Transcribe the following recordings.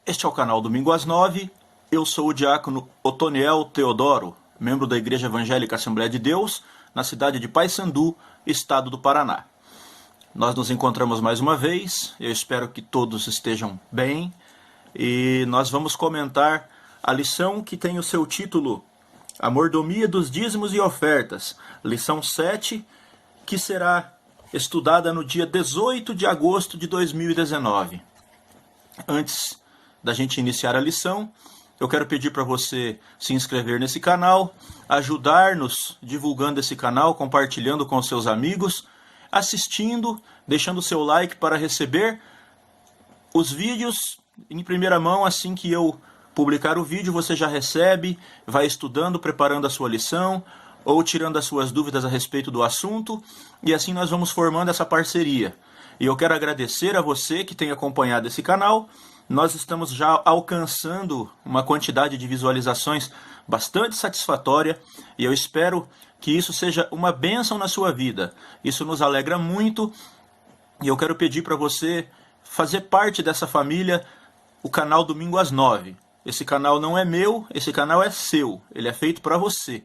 Este é o canal Domingo às 9. Eu sou o diácono Otoniel Teodoro, membro da Igreja Evangélica Assembleia de Deus, na cidade de Paysandu, estado do Paraná. Nós nos encontramos mais uma vez, eu espero que todos estejam bem, e nós vamos comentar a lição que tem o seu título A Mordomia dos Dízimos e Ofertas, lição 7, que será estudada no dia 18 de agosto de 2019. Antes da gente iniciar a lição, eu quero pedir para você se inscrever nesse canal, ajudar-nos divulgando esse canal, compartilhando com seus amigos, assistindo, deixando seu like para receber os vídeos em primeira mão. Assim que eu publicar o vídeo, você já recebe, vai estudando, preparando a sua lição, ou tirando as suas dúvidas a respeito do assunto, e assim nós vamos formando essa parceria. E eu quero agradecer a você que tem acompanhado esse canal. Nós estamos já alcançando uma quantidade de visualizações bastante satisfatória, e eu espero que isso seja uma bênção na sua vida. Isso nos alegra muito, e eu quero pedir para você fazer parte dessa família, o canal Domingo às 9. Esse canal não é meu, esse canal é seu, ele é feito para você.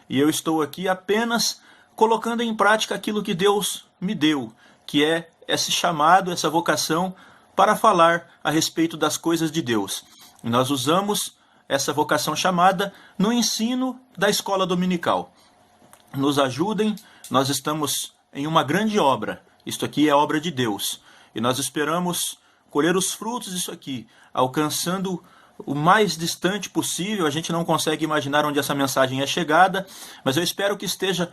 E eu estou aqui apenas colocando em prática aquilo que Deus me deu, que é esse chamado, essa vocação para falar a respeito das coisas de Deus. E nós usamos essa vocação chamada no ensino da escola dominical. Nos ajudem, nós estamos em uma grande obra. Isto aqui é obra de Deus. E nós esperamos colher os frutos disso aqui, alcançando o mais distante possível. A gente não consegue imaginar onde essa mensagem é chegada, mas eu espero que esteja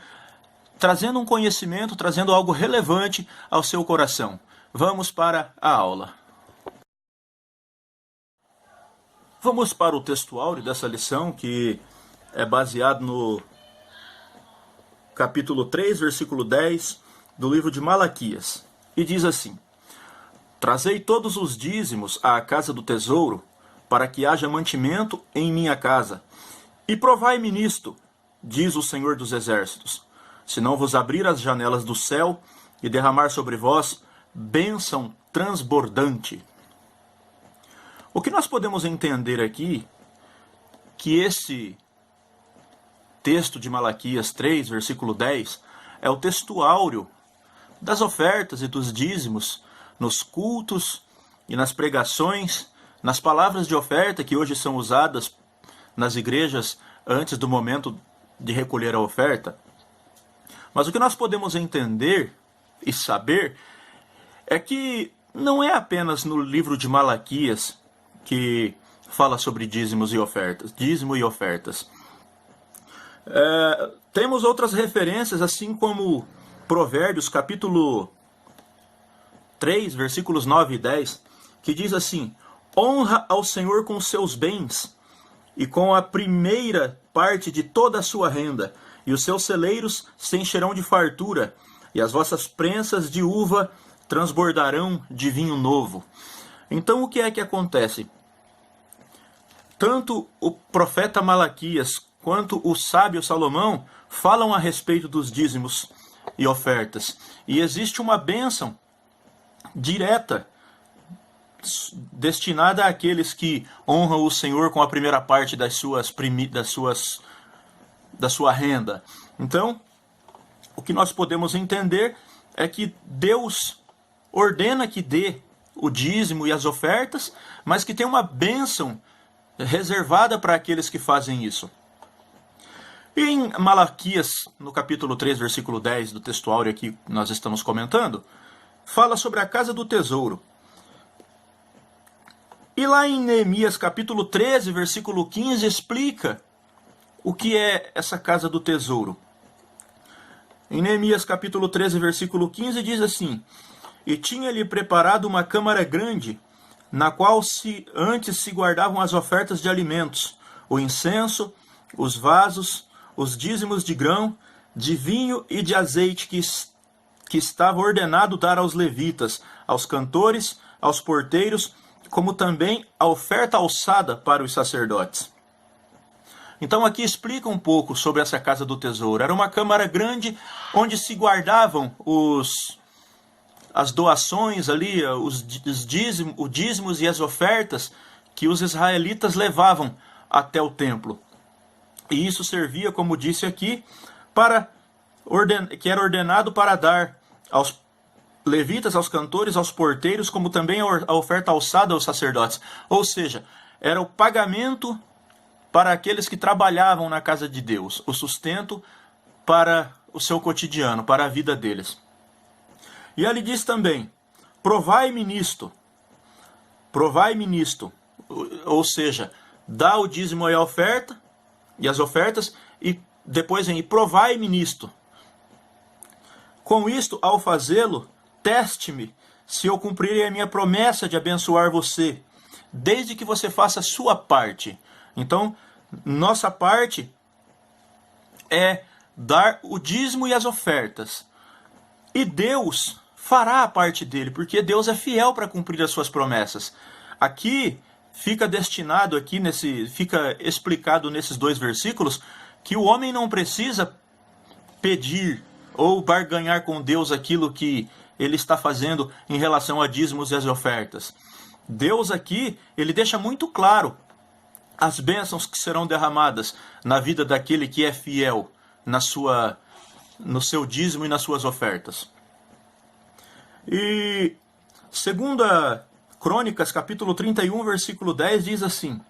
trazendo um conhecimento, trazendo algo relevante ao seu coração. Vamos para a aula. Vamos para o texto áureo dessa lição, que é baseado no capítulo 3, versículo 10 do livro de Malaquias. E diz assim: Trazei todos os dízimos à casa do tesouro, para que haja mantimento em minha casa. E provai-me nisto, diz o Senhor dos Exércitos, se não vos abrir as janelas do céu e derramar sobre vós bênção transbordante. O que nós podemos entender aqui, que esse texto de Malaquias 3, versículo 10, é o texto áureo das ofertas e dos dízimos nos cultos e nas pregações, nas palavras de oferta que hoje são usadas nas igrejas antes do momento de recolher a oferta. Mas o que nós podemos entender e saber é que não é apenas no livro de Malaquias que fala sobre dízimos e ofertas, dízimo e ofertas. Temos outras referências, assim como Provérbios, capítulo 3, versículos 9 e 10, que diz assim: Honra ao Senhor com seus bens e com a primeira parte de toda a sua renda, e os seus celeiros se encherão de fartura, e as vossas prensas de uva transbordarão de vinho novo. Então o que é que acontece? Tanto o profeta Malaquias quanto o sábio Salomão falam a respeito dos dízimos e ofertas. E existe uma bênção direta destinada àqueles que honram o Senhor com a primeira parte da sua renda. Então, o que nós podemos entender é que Deus ordena que dê o dízimo e as ofertas, mas que tem uma bênção reservada para aqueles que fazem isso. E em Malaquias, no capítulo 3, versículo 10 do texto áureo que nós estamos comentando, fala sobre a casa do tesouro. E lá em Neemias, capítulo 13, versículo 15, explica o que é essa casa do tesouro. Em Neemias, capítulo 13, versículo 15, diz assim: E tinha-lhe preparado uma câmara grande, na qual antes se guardavam as ofertas de alimentos, o incenso, os vasos, os dízimos de grão, de vinho e de azeite que estava ordenado dar aos levitas, aos cantores, aos porteiros, como também a oferta alçada para os sacerdotes. Então aqui explica um pouco sobre essa casa do tesouro. Era uma câmara grande onde se guardavam as doações ali, os dízimos e as ofertas que os israelitas levavam até o templo. E isso servia, como disse aqui, que era ordenado para dar aos levitas, aos cantores, aos porteiros, como também a oferta alçada aos sacerdotes. Ou seja, era o pagamento para aqueles que trabalhavam na casa de Deus, o sustento para o seu cotidiano, para a vida deles. E ele diz também, provai-me nisto, ou seja, dá o dízimo e a oferta, e as ofertas, e depois vem, provai-me nisto. Com isto, ao fazê-lo, teste-me se eu cumprirei a minha promessa de abençoar você, desde que você faça a sua parte. Então, nossa parte é dar o dízimo e as ofertas. E Deus fará a parte dele, porque Deus é fiel para cumprir as suas promessas. Aqui fica destinado, fica explicado nesses 2 versículos, que o homem não precisa pedir ou barganhar com Deus aquilo que ele está fazendo em relação a dízimos e as ofertas. Deus aqui, ele deixa muito claro as bênçãos que serão derramadas na vida daquele que é fiel no seu dízimo e nas suas ofertas. E 2 Crônicas, capítulo 31, versículo 10, diz assim: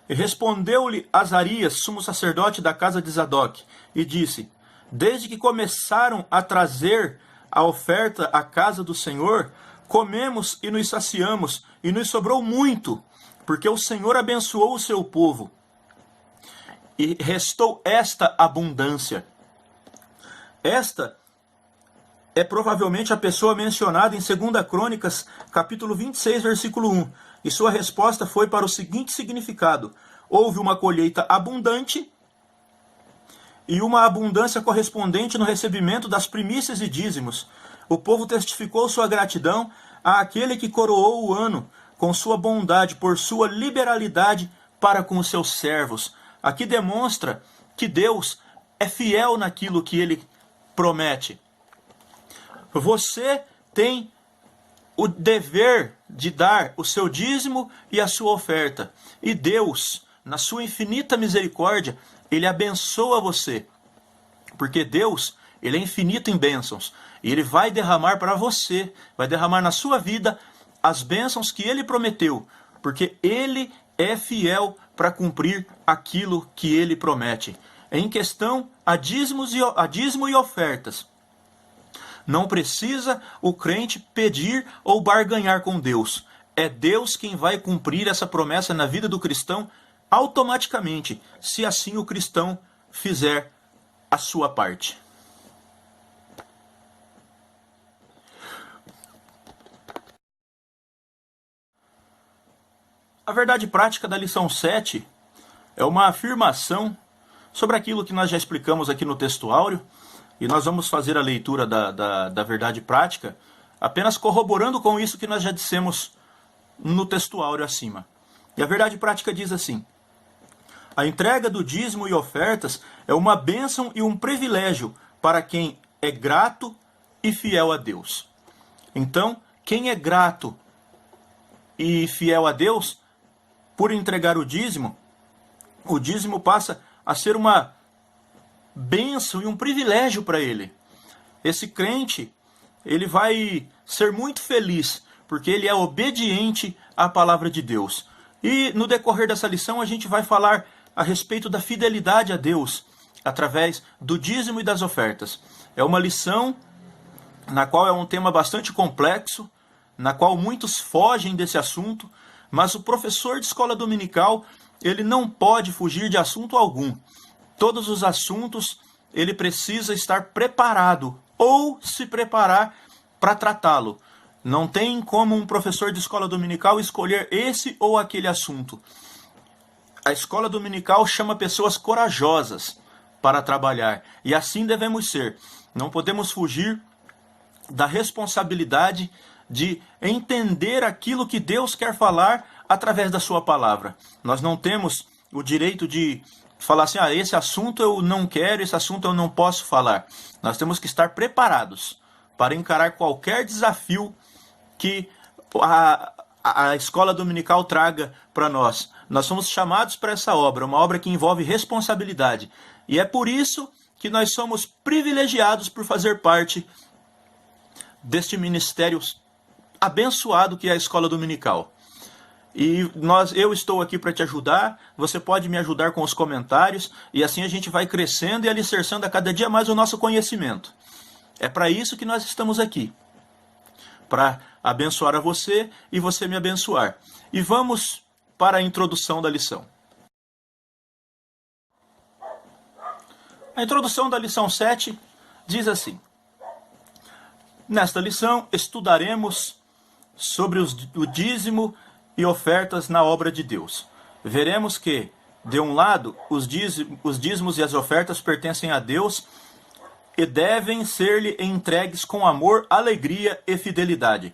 E respondeu-lhe Azarias, sumo sacerdote da casa de Zadok, e disse: Desde que começaram a trazer a oferta à casa do Senhor, comemos e nos saciamos, e nos sobrou muito, porque o Senhor abençoou o seu povo, e restou esta abundância. Esta é provavelmente a pessoa mencionada em 2 Crônicas, capítulo 26, versículo 1. E sua resposta foi para o seguinte significado: houve uma colheita abundante e uma abundância correspondente no recebimento das primícias e dízimos. O povo testificou sua gratidão àquele que coroou o ano com sua bondade por sua liberalidade para com os seus servos. Aqui demonstra que Deus é fiel naquilo que ele promete. Você tem o dever de dar o seu dízimo e a sua oferta. E Deus, na sua infinita misericórdia, ele abençoa você. Porque Deus, ele é infinito em bênçãos. E ele vai derramar para você, vai derramar na sua vida as bênçãos que ele prometeu. Porque ele é fiel para cumprir aquilo que ele promete. Em questão a dízimo e ofertas, não precisa o crente pedir ou barganhar com Deus. É Deus quem vai cumprir essa promessa na vida do cristão automaticamente, se assim o cristão fizer a sua parte. A verdade prática da lição 7 é uma afirmação sobre aquilo que nós já explicamos aqui no texto áureo, e nós vamos fazer a leitura da verdade prática, apenas corroborando com isso que nós já dissemos no texto áureo acima. E a verdade prática diz assim: a entrega do dízimo e ofertas é uma bênção e um privilégio para quem é grato e fiel a Deus. Então, quem é grato e fiel a Deus, por entregar o dízimo passa a ser uma bênção e um privilégio para ele. Esse crente, ele vai ser muito feliz, porque ele é obediente à palavra de Deus. E no decorrer dessa lição a gente vai falar a respeito da fidelidade a Deus, através do dízimo e das ofertas. É uma lição na qual é um tema bastante complexo, na qual muitos fogem desse assunto, mas o professor de escola dominical, ele não pode fugir de assunto algum. Todos os assuntos, ele precisa estar preparado ou se preparar para tratá-lo. Não tem como um professor de escola dominical escolher esse ou aquele assunto. A escola dominical chama pessoas corajosas para trabalhar, e assim devemos ser. Não podemos fugir da responsabilidade de entender aquilo que Deus quer falar através da sua palavra. Nós não temos o direito de falar assim, esse assunto eu não quero, esse assunto eu não posso falar. Nós temos que estar preparados para encarar qualquer desafio que a escola dominical traga para nós. Nós somos chamados para essa obra, uma obra que envolve responsabilidade. E é por isso que nós somos privilegiados por fazer parte deste ministério abençoado que é a escola dominical. E eu estou aqui para te ajudar, você pode me ajudar com os comentários, e assim a gente vai crescendo e alicerçando a cada dia mais o nosso conhecimento. É para isso que nós estamos aqui, para abençoar a você e você me abençoar. E vamos para a introdução da lição. A introdução da lição 7 diz assim: nesta lição estudaremos sobre o dízimo e ofertas na obra de Deus. Veremos que, de um lado, os dízimos e as ofertas pertencem a Deus e devem ser-lhe entregues com amor, alegria e fidelidade.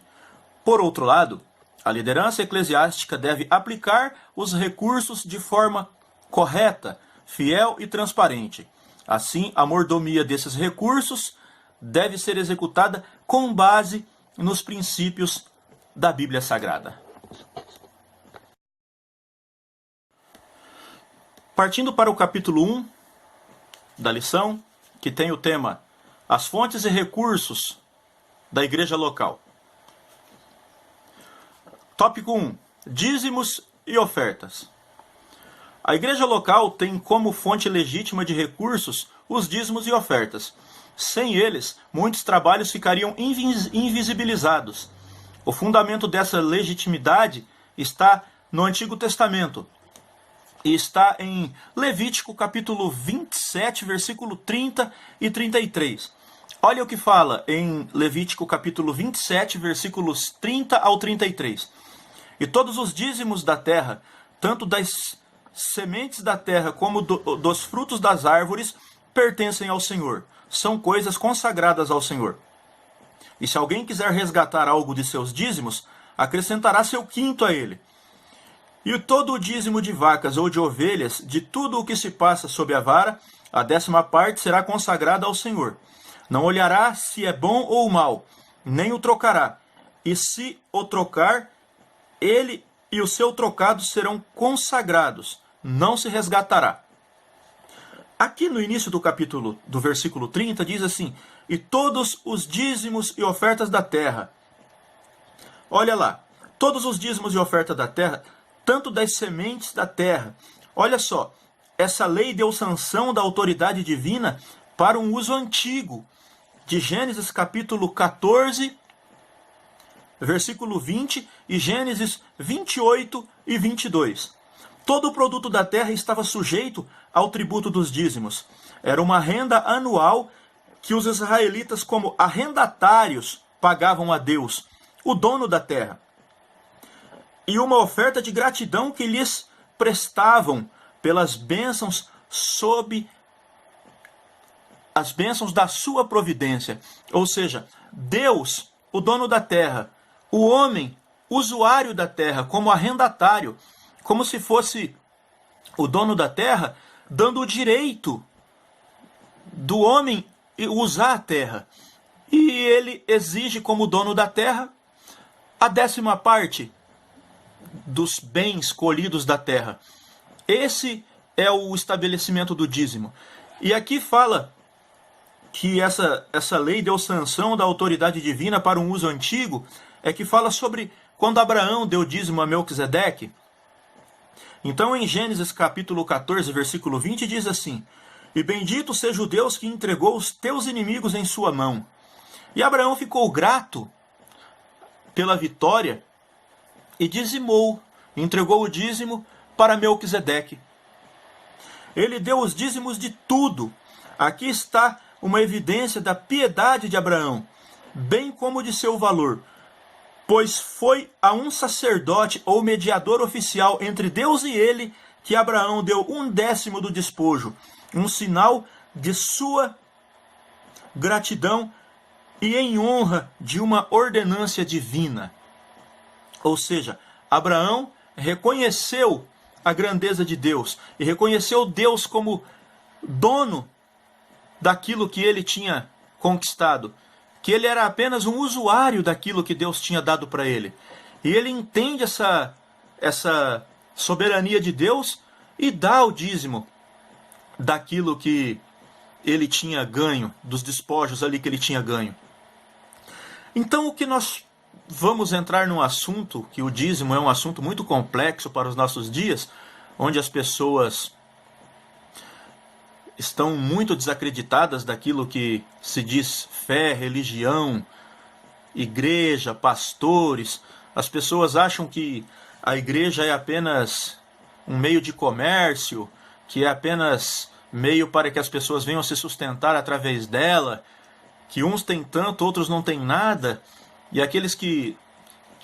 Por outro lado, a liderança eclesiástica deve aplicar os recursos de forma correta, fiel e transparente. Assim, a mordomia desses recursos deve ser executada com base nos princípios da Bíblia Sagrada. Partindo para o capítulo 1 da lição, que tem o tema As fontes e recursos da igreja local. Tópico 1. Dízimos e ofertas. A igreja local tem como fonte legítima de recursos os dízimos e ofertas. Sem eles, muitos trabalhos ficariam invisibilizados. O fundamento dessa legitimidade está no Antigo Testamento e está em Levítico capítulo 27, versículo 30 e 33. Olha o que fala em Levítico capítulo 27, versículos 30 ao 33. E todos os dízimos da terra, tanto das sementes da terra como dos frutos das árvores, pertencem ao Senhor. São coisas consagradas ao Senhor. E se alguém quiser resgatar algo de seus dízimos, acrescentará seu quinto a ele. E todo o dízimo de vacas ou de ovelhas, de tudo o que se passa sob a vara, a 10ª será consagrada ao Senhor. Não olhará se é bom ou mal, nem o trocará. E se o trocar, ele e o seu trocado serão consagrados, não se resgatará. Aqui no início do capítulo, do versículo 30, diz assim: e todos os dízimos e ofertas da terra. Olha lá, todos os dízimos e ofertas da terra, tanto das sementes da terra. Olha só, essa lei deu sanção da autoridade divina para um uso antigo, de Gênesis capítulo 14, versículo 20 e Gênesis 28 e 22. Todo o produto da terra estava sujeito ao tributo dos dízimos. Era uma renda anual que os israelitas, como arrendatários, pagavam a Deus, o dono da terra. E uma oferta de gratidão que lhes prestavam pelas bênçãos sob as bênçãos da sua providência. Ou seja, Deus, o dono da terra, o homem, usuário da terra, como arrendatário, como se fosse o dono da terra, dando o direito do homem usar a terra. E ele exige como dono da terra a 10ª dos bens colhidos da terra. Esse é o estabelecimento do dízimo. E aqui fala que essa lei deu sanção da autoridade divina para um uso antigo, é que fala sobre quando Abraão deu dízimo a Melquisedeque. Então em Gênesis capítulo 14, versículo 20 diz assim: e bendito seja o Deus que entregou os teus inimigos em sua mão. E Abraão ficou grato pela vitória e dizimou, entregou o dízimo para Melquisedeque. Ele deu os dízimos de tudo. Aqui está uma evidência da piedade de Abraão, bem como de seu valor, pois foi a um sacerdote ou mediador oficial entre Deus e ele que Abraão deu 1/10 do despojo, um sinal de sua gratidão e em honra de uma ordenância divina. Ou seja, Abraão reconheceu a grandeza de Deus e reconheceu Deus como dono daquilo que ele tinha conquistado, que ele era apenas um usuário daquilo que Deus tinha dado para ele. E ele entende essa soberania de Deus e dá o dízimo daquilo que ele tinha ganho, dos despojos ali que ele tinha ganho. Então o que nós vamos entrar num assunto, que o dízimo é um assunto muito complexo para os nossos dias, onde as pessoas estão muito desacreditadas daquilo que se diz fé, religião, igreja, pastores. As pessoas acham que a igreja é apenas um meio de comércio, que é apenas meio para que as pessoas venham se sustentar através dela, que uns têm tanto, outros não têm nada, e aqueles que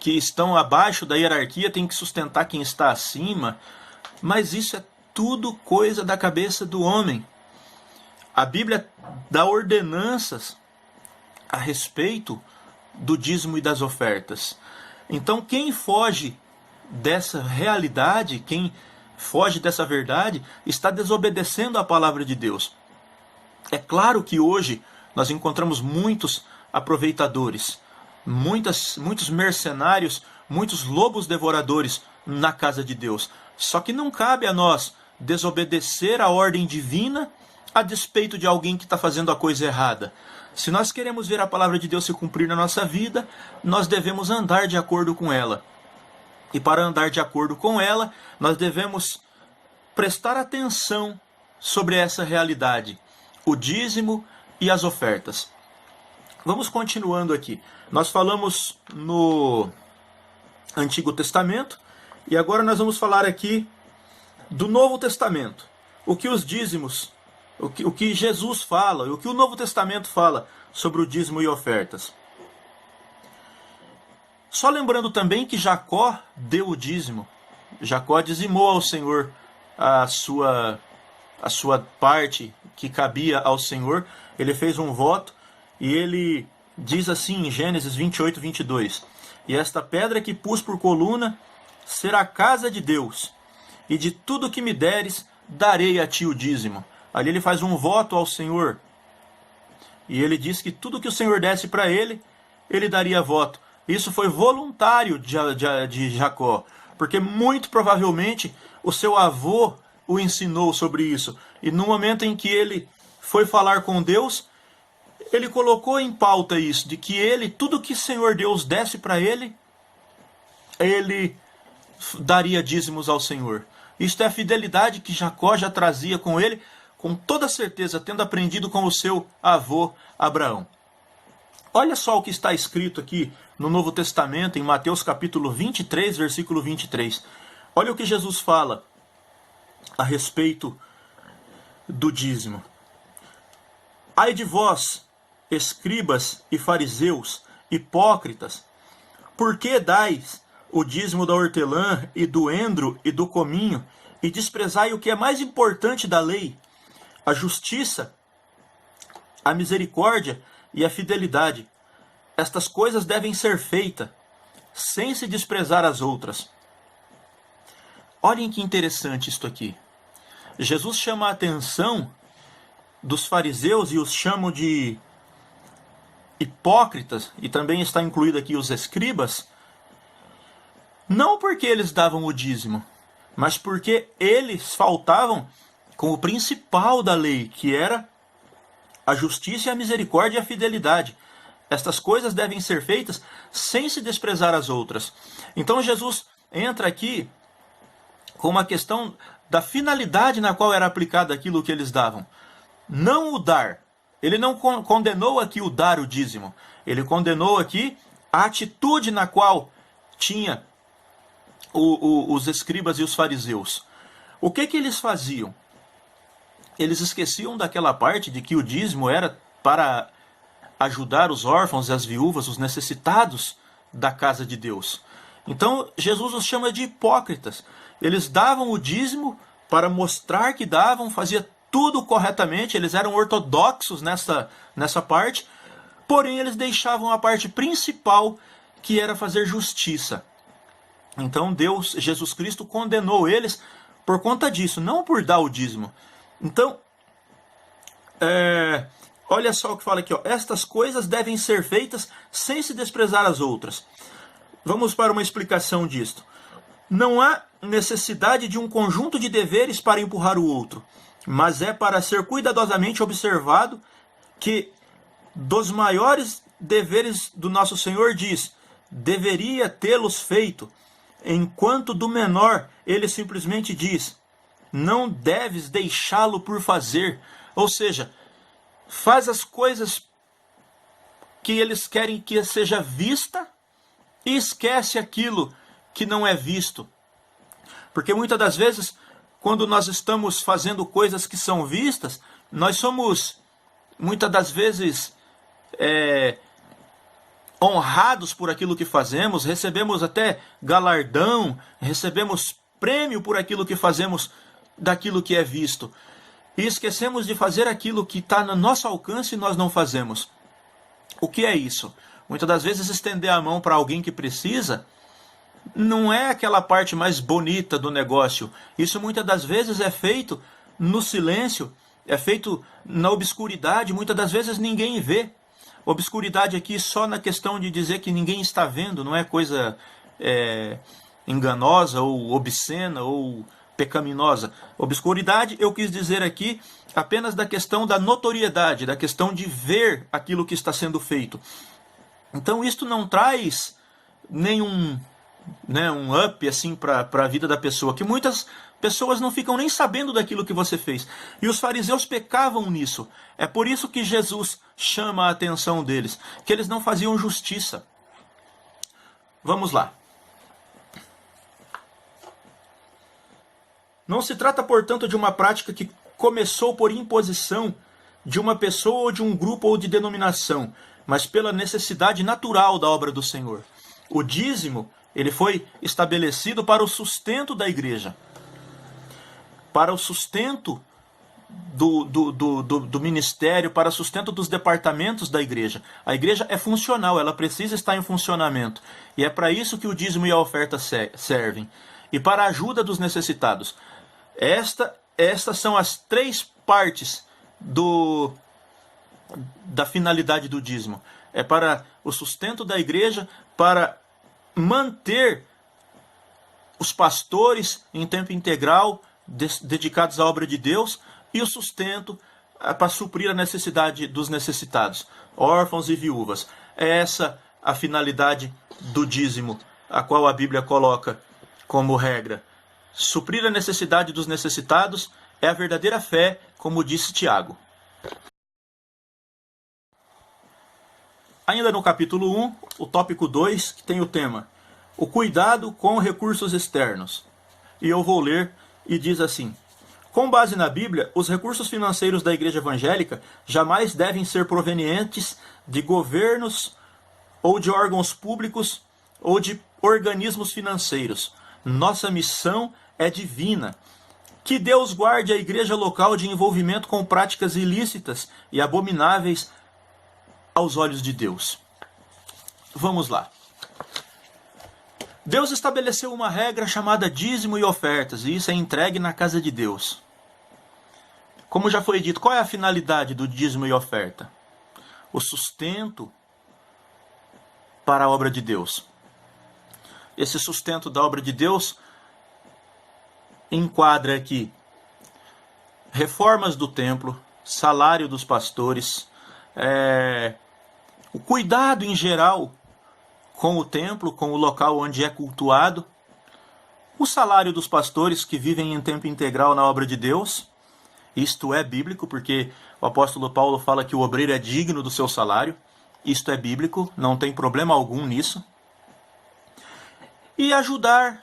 estão abaixo da hierarquia têm que sustentar quem está acima. Mas isso é tudo coisa da cabeça do homem. A Bíblia dá ordenanças a respeito do dízimo e das ofertas. Então quem foge dessa realidade, quem foge dessa verdade, está desobedecendo a palavra de Deus. É claro que hoje nós encontramos muitos aproveitadores, muitos mercenários, muitos lobos devoradores na casa de Deus. Só que não cabe a nós desobedecer a ordem divina a despeito de alguém que está fazendo a coisa errada. Se nós queremos ver a palavra de Deus se cumprir na nossa vida, nós devemos andar de acordo com ela. E para andar de acordo com ela, nós devemos prestar atenção sobre essa realidade, o dízimo e as ofertas. Vamos continuando aqui. Nós falamos no Antigo Testamento e agora nós vamos falar aqui do Novo Testamento. O que os dízimos, o que Jesus fala, o que o Novo Testamento fala sobre o dízimo e ofertas. Só lembrando também que Jacó deu o dízimo. Jacó dizimou ao Senhor a sua parte que cabia ao Senhor. Ele fez um voto e ele diz assim em Gênesis 28, 22. E esta pedra que pus por coluna será a casa de Deus, e de tudo que me deres darei a ti o dízimo. Ali ele faz um voto ao Senhor. E ele diz que tudo que o Senhor desse para ele, ele daria voto. Isso foi voluntário de Jacó, porque muito provavelmente o seu avô o ensinou sobre isso. E no momento em que ele foi falar com Deus, ele colocou em pauta isso, de que ele, tudo que o Senhor Deus desse para ele daria dízimos ao Senhor. Isto é a fidelidade que Jacó já trazia com ele, com toda certeza, tendo aprendido com o seu avô Abraão. Olha só o que está escrito aqui no Novo Testamento, em Mateus capítulo 23, versículo 23. Olha o que Jesus fala a respeito do dízimo. Ai de vós, escribas e fariseus, hipócritas, por que dais o dízimo da hortelã e do endro e do cominho, e desprezai o que é mais importante da lei, a justiça, a misericórdia e a fidelidade? Estas coisas devem ser feitas, sem se desprezar as outras. Olhem que interessante isto aqui. Jesus chama a atenção dos fariseus e os chama de hipócritas, e também está incluído aqui os escribas, não porque eles davam o dízimo, mas porque eles faltavam com o principal da lei, que era a justiça, a misericórdia e a fidelidade. Estas coisas devem ser feitas sem se desprezar as outras. Então Jesus entra aqui com uma questão da finalidade na qual era aplicado aquilo que eles davam. Não o dar. Ele não condenou aqui o dar o dízimo. Ele condenou aqui a atitude na qual tinha os escribas e os fariseus. O que eles faziam? Eles esqueciam daquela parte de que o dízimo era para ajudar os órfãos e as viúvas, os necessitados da casa de Deus. Então Jesus os chama de hipócritas. Eles davam o dízimo para mostrar que davam, fazia tudo corretamente, eles eram ortodoxos nessa parte, porém eles deixavam a parte principal, que era fazer justiça. Então Jesus Cristo condenou eles por conta disso, não por dar o dízimo. Então, olha só o que fala aqui, ó. Estas coisas devem ser feitas sem se desprezar as outras. Vamos para uma explicação disto. Não há necessidade de um conjunto de deveres para empurrar o outro, mas é para ser cuidadosamente observado que dos maiores deveres do nosso Senhor diz, deveria tê-los feito, enquanto do menor ele simplesmente diz, não deves deixá-lo por fazer. Ou seja, faz as coisas que eles querem que seja vista e esquece aquilo que não é visto. Porque muitas das vezes, quando nós estamos fazendo coisas que são vistas, nós somos, muitas das vezes, honrados por aquilo que fazemos, recebemos até galardão, recebemos prêmio por aquilo que fazemos daquilo que é visto. E esquecemos de fazer aquilo que está no nosso alcance e nós não fazemos. O que é isso? Muitas das vezes estender a mão para alguém que precisa não é aquela parte mais bonita do negócio. Isso muitas das vezes é feito no silêncio, é feito na obscuridade, muitas das vezes ninguém vê. Obscuridade aqui só na questão de dizer que ninguém está vendo, não é coisa enganosa ou obscena ou pecaminosa. Obscuridade eu quis dizer aqui apenas da questão da notoriedade, da questão de ver aquilo que está sendo feito. Então isto não traz nenhum um up assim para a vida da pessoa, que muitas pessoas não ficam nem sabendo daquilo que você fez. E os fariseus pecavam nisso. É por isso que Jesus chama a atenção deles, que eles não faziam justiça. Vamos lá. Não se trata, portanto, de uma prática que começou por imposição de uma pessoa ou de um grupo ou de denominação, mas pela necessidade natural da obra do Senhor. O dízimo, ele foi estabelecido para o sustento da igreja, para o sustento do ministério, para o sustento dos departamentos da igreja. A igreja é funcional, ela precisa estar em funcionamento. E é para isso que o dízimo e a oferta servem. E para a ajuda dos necessitados. Estas são as três partes da finalidade do dízimo. É para o sustento da igreja, para manter os pastores em tempo integral, dedicados à obra de Deus, e o sustento para suprir a necessidade dos necessitados, órfãos e viúvas. É essa a finalidade do dízimo, a qual a Bíblia coloca como regra. Suprir a necessidade dos necessitados é a verdadeira fé, como disse Tiago. Ainda no capítulo 1, o tópico 2, que tem o tema o cuidado com recursos externos. E eu vou ler, e diz assim: com base na Bíblia, os recursos financeiros da Igreja Evangélica jamais devem ser provenientes de governos ou de órgãos públicos ou de organismos financeiros. Nossa missão é divina. Que Deus guarde a igreja local de envolvimento com práticas ilícitas e abomináveis aos olhos de Deus. Vamos lá. Deus estabeleceu uma regra chamada dízimo e ofertas, e isso é entregue na casa de Deus. Como já foi dito, qual é a finalidade do dízimo e oferta? O sustento para a obra de Deus. Esse sustento da obra de Deus enquadra aqui reformas do templo, salário dos pastores, o cuidado em geral com o templo, com o local onde é cultuado, o salário dos pastores que vivem em tempo integral na obra de Deus. Isto é bíblico, porque o apóstolo Paulo fala que o obreiro é digno do seu salário. Isto é bíblico, não tem problema algum nisso. E ajudar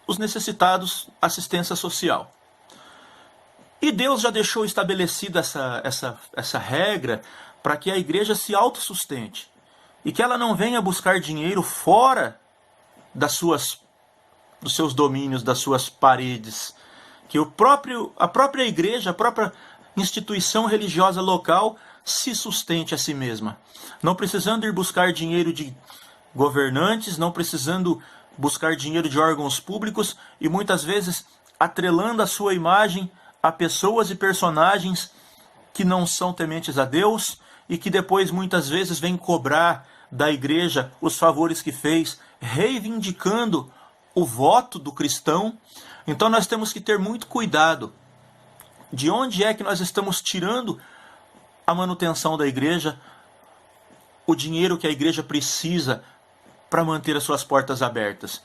os necessitados, assistência social. E Deus já deixou estabelecida essa regra para que a igreja se autossustente. E que ela não venha buscar dinheiro fora dos seus domínios, das suas paredes. Que a própria igreja, a própria instituição religiosa local se sustente a si mesma. Não precisando ir buscar dinheiro de governantes, não precisando buscar dinheiro de órgãos públicos e muitas vezes atrelando a sua imagem a pessoas e personagens que não são tementes a Deus e que depois muitas vezes vêm cobrar da igreja os favores que fez reivindicando o voto do cristão. Então nós temos que ter muito cuidado de onde é que nós estamos tirando a manutenção da igreja, o dinheiro que a igreja precisa para manter as suas portas abertas.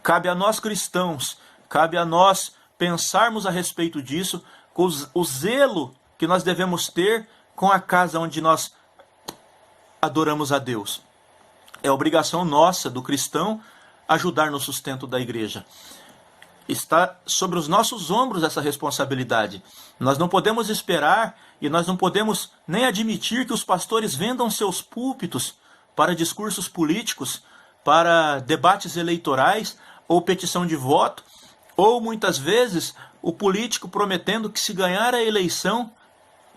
Cabe a nós cristãos, cabe a nós pensarmos a respeito disso, com o zelo que nós devemos ter com a casa onde nós adoramos a Deus. É obrigação nossa, do cristão, ajudar no sustento da igreja. Está sobre os nossos ombros essa responsabilidade. Nós não podemos esperar e nós não podemos nem admitir que os pastores vendam seus púlpitos para discursos políticos, para debates eleitorais ou petição de voto, ou muitas vezes o político prometendo que se ganhar a eleição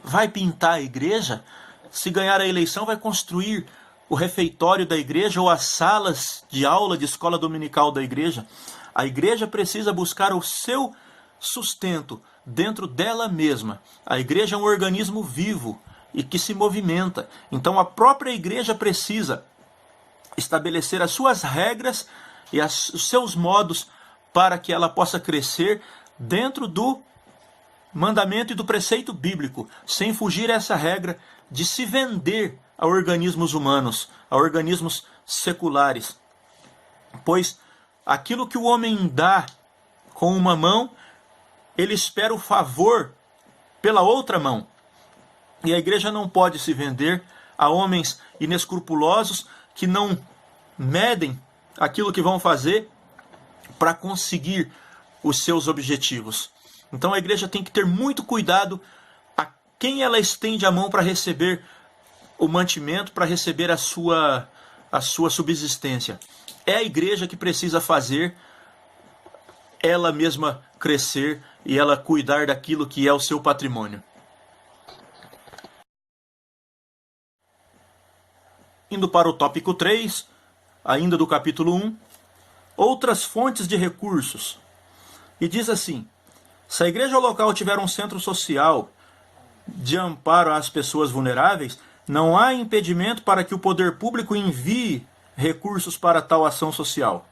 vai pintar a igreja, se ganhar a eleição vai construir o refeitório da igreja ou as salas de aula de escola dominical da igreja. A igreja precisa buscar o seu sustento dentro dela mesma. A igreja é um organismo vivo e que se movimenta. Então a própria igreja precisa estabelecer as suas regras e os seus modos para que ela possa crescer dentro do mandamento e do preceito bíblico, sem fugir a essa regra de se vender a organismos humanos, a organismos seculares. Pois aquilo que o homem dá com uma mão, ele espera o favor pela outra mão. E a igreja não pode se vender a homens inescrupulosos que não medem aquilo que vão fazer para conseguir os seus objetivos. Então a igreja tem que ter muito cuidado a quem ela estende a mão para receber o mantimento, para receber a sua subsistência. É a igreja que precisa fazer ela mesma crescer e ela cuidar daquilo que é o seu patrimônio. Indo para o tópico 3, ainda do capítulo 1, outras fontes de recursos. E diz assim: se a igreja local tiver um centro social de amparo às pessoas vulneráveis, não há impedimento para que o poder público envie recursos para tal ação social.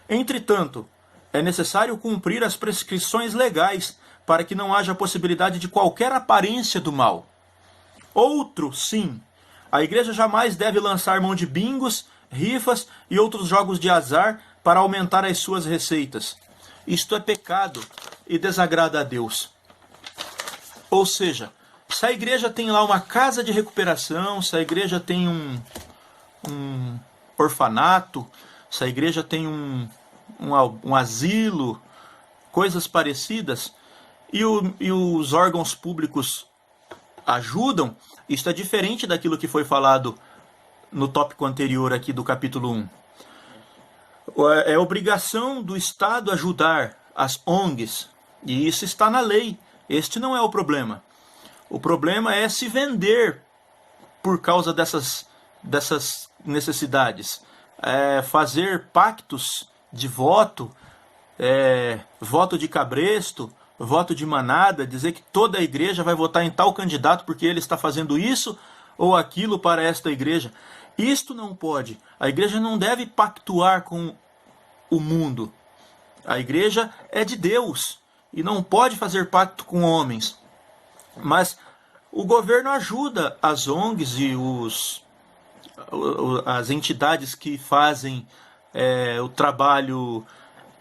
Entretanto, é necessário cumprir as prescrições legais para que não haja possibilidade de qualquer aparência do mal. Outro, sim, a igreja jamais deve lançar mão de bingos, rifas e outros jogos de azar para aumentar as suas receitas. Isto é pecado e desagrada a Deus. Ou seja, se a igreja tem lá uma casa de recuperação, se a igreja tem um orfanato, se a igreja tem um asilo, coisas parecidas, e os órgãos públicos ajudam, isso é diferente daquilo que foi falado no tópico anterior aqui do capítulo 1. É obrigação do Estado ajudar as ONGs, e isso está na lei. Este não é o problema. O problema é se vender por causa dessas necessidades. Fazer pactos de voto, voto de cabresto, voto de manada, dizer que toda a igreja vai votar em tal candidato porque ele está fazendo isso ou aquilo para esta igreja. Isto não pode. A igreja não deve pactuar com o mundo. A igreja é de Deus e não pode fazer pacto com homens. Mas o governo ajuda as ONGs e as entidades que fazem o trabalho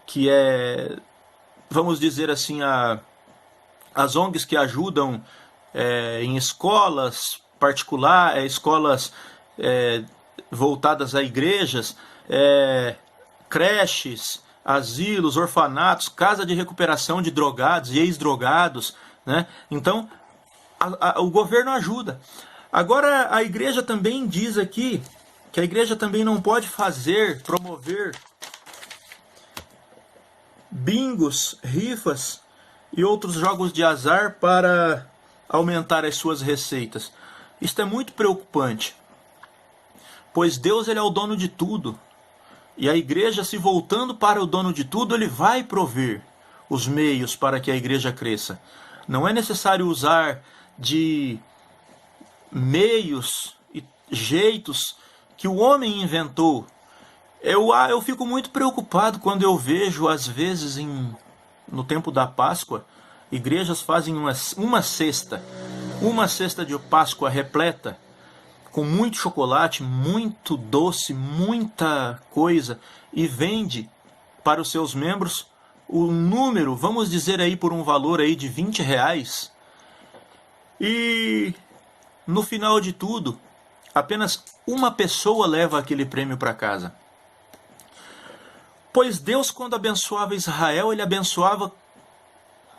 que é, vamos dizer assim, as ONGs que ajudam em escolas particulares, escolas voltadas a igrejas, creches, asilos, orfanatos, casa de recuperação de drogados e ex-drogados, né? Então, o governo ajuda. Agora, a igreja também diz aqui que a igreja também não pode promover bingos, rifas e outros jogos de azar para aumentar as suas receitas. Isto é muito preocupante, pois Deus, ele é o dono de tudo. E a igreja, se voltando para o dono de tudo, ele vai prover os meios para que a igreja cresça. Não é necessário usar de meios e jeitos que o homem inventou Eu fico muito preocupado quando eu vejo, às vezes, no tempo da Páscoa, igrejas fazem uma cesta de Páscoa repleta, com muito chocolate, muito doce, muita coisa, e vende para os seus membros o número, vamos dizer aí por um valor aí de R$20, e no final de tudo, apenas uma pessoa leva aquele prêmio para casa. Pois Deus, quando abençoava Israel, ele abençoava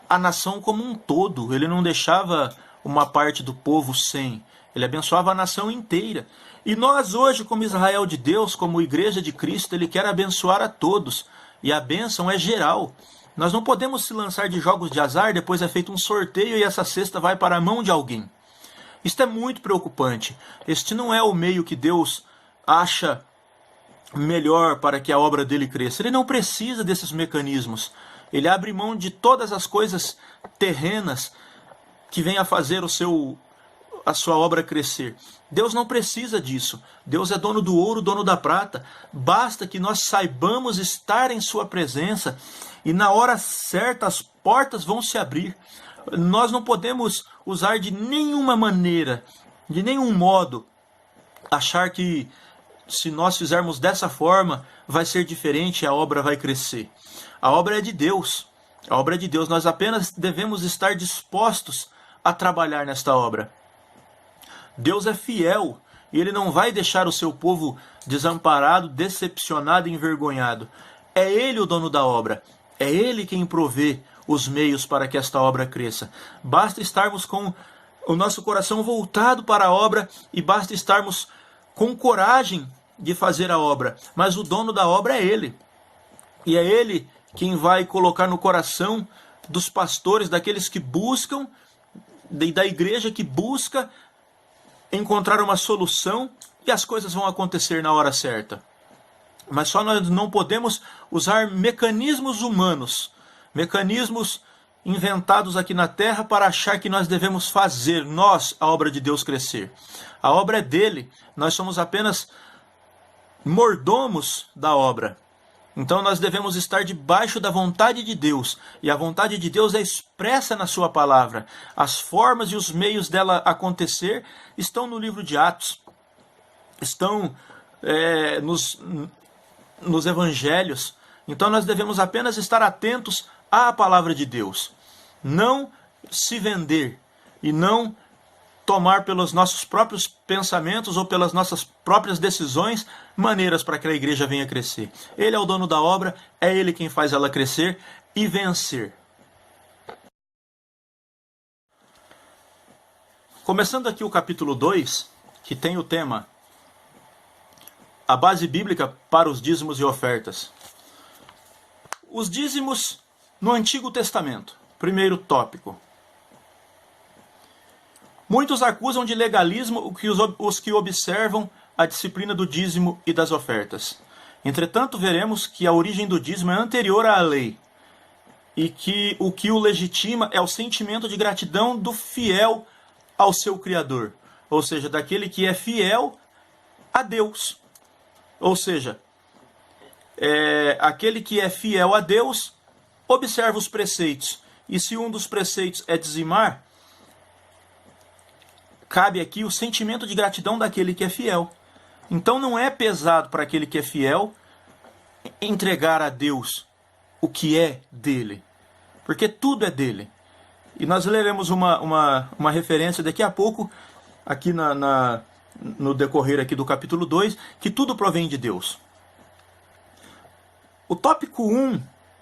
a nação como um todo. Ele não deixava uma parte do povo sem. Ele abençoava a nação inteira. E nós hoje, como Israel de Deus, como Igreja de Cristo, ele quer abençoar a todos. E a bênção é geral. Nós não podemos se lançar de jogos de azar, depois é feito um sorteio e essa cesta vai para a mão de alguém. Isto é muito preocupante. Este não é o meio que Deus acha melhor para que a obra dele cresça. Ele não precisa desses mecanismos. Ele abre mão de todas as coisas terrenas que vêm a fazer a sua obra crescer. Deus não precisa disso. Deus é dono do ouro, dono da prata. Basta que nós saibamos estar em sua presença e na hora certa as portas vão se abrir. Nós não podemos usar de nenhuma maneira, de nenhum modo, achar que se nós fizermos dessa forma, vai ser diferente, a obra vai crescer. A obra é de Deus. A obra é de Deus. Nós apenas devemos estar dispostos a trabalhar nesta obra. Deus é fiel e Ele não vai deixar o seu povo desamparado, decepcionado e envergonhado. É Ele o dono da obra. É Ele quem provê os meios para que esta obra cresça. Basta estarmos com o nosso coração voltado para a obra e basta estarmos com coragem de fazer a obra, mas o dono da obra é Ele. E é Ele quem vai colocar no coração dos pastores, daqueles que buscam, da igreja que busca encontrar uma solução, e as coisas vão acontecer na hora certa. Mas só nós não podemos usar mecanismos humanos, mecanismos inventados aqui na terra para achar que nós devemos fazer, nós, a obra de Deus crescer. A obra é dele, nós somos apenas mordomos da obra. Então nós devemos estar debaixo da vontade de Deus. E a vontade de Deus é expressa na sua palavra. As formas e os meios dela acontecer estão no livro de Atos. Estão nos evangelhos. Então nós devemos apenas estar atentos à palavra de Deus. Não se vender e não tomar pelos nossos próprios pensamentos ou pelas nossas próprias decisões maneiras para que a igreja venha crescer. Ele é o dono da obra, é Ele quem faz ela crescer e vencer. Começando aqui o capítulo 2, que tem o tema A base bíblica para os dízimos e ofertas. Os dízimos no Antigo Testamento. Primeiro tópico. Muitos acusam de legalismo os que observam a disciplina do dízimo e das ofertas. Entretanto, veremos que a origem do dízimo é anterior à lei e que o legitima é o sentimento de gratidão do fiel ao seu Criador, ou seja, daquele que é fiel a Deus. Ou seja, aquele que é fiel a Deus observa os preceitos, e se um dos preceitos é dizimar, cabe aqui o sentimento de gratidão daquele que é fiel. Então não é pesado para aquele que é fiel entregar a Deus o que é dele, porque tudo é dele. E nós leremos uma referência daqui a pouco, aqui no decorrer aqui do capítulo 2, que tudo provém de Deus. O tópico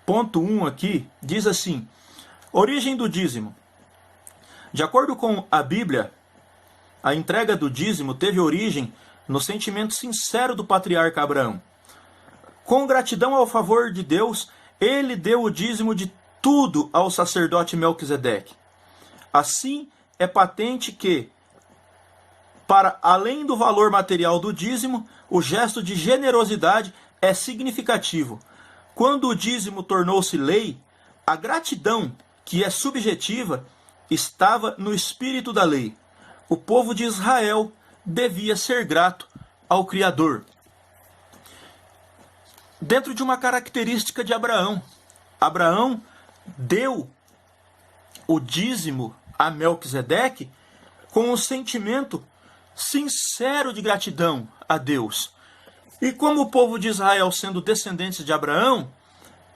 1.1 aqui diz assim: origem do dízimo. De acordo com a Bíblia, a entrega do dízimo teve origem no sentimento sincero do patriarca Abraão. Com gratidão ao favor de Deus, ele deu o dízimo de tudo ao sacerdote Melquisedeque. Assim, é patente que, para além do valor material do dízimo, o gesto de generosidade é significativo. Quando o dízimo tornou-se lei, a gratidão, que é subjetiva, estava no espírito da lei. O povo de Israel devia ser grato ao Criador. dentro de uma característica de Abraão. Abraão deu o dízimo a Melquisedeque com um sentimento sincero de gratidão a Deus. E como o povo de Israel, sendo descendentes de Abraão,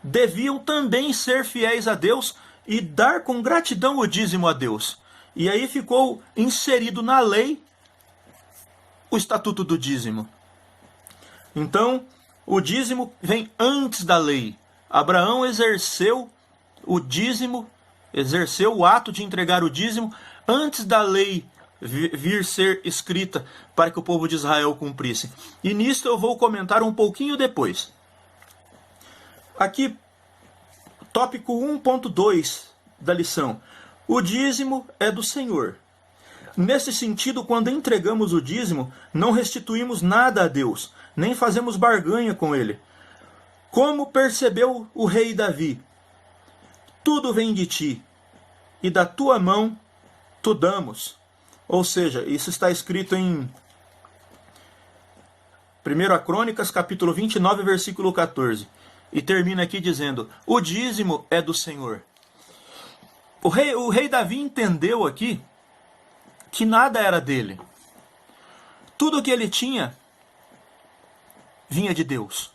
deviam também ser fiéis a Deus e dar com gratidão o dízimo a Deus. E aí ficou inserido na lei o estatuto do dízimo. Então, o dízimo vem antes da lei. Abraão exerceu o dízimo, exerceu o ato de entregar o dízimo antes da lei vir ser escrita para que o povo de Israel cumprisse. E nisso eu vou comentar um pouquinho depois. Aqui, tópico 1.2 da lição. O dízimo é do Senhor. Nesse sentido, quando entregamos o dízimo, não restituímos nada a Deus, nem fazemos barganha com ele. Como percebeu o rei Davi: tudo vem de ti, e da tua mão tu damos. Ou seja, isso está escrito em 1 Crônicas, capítulo 29, versículo 14. E termina aqui dizendo: o dízimo é do Senhor. O rei Davi entendeu aqui que nada era dele. Tudo que ele tinha vinha de Deus.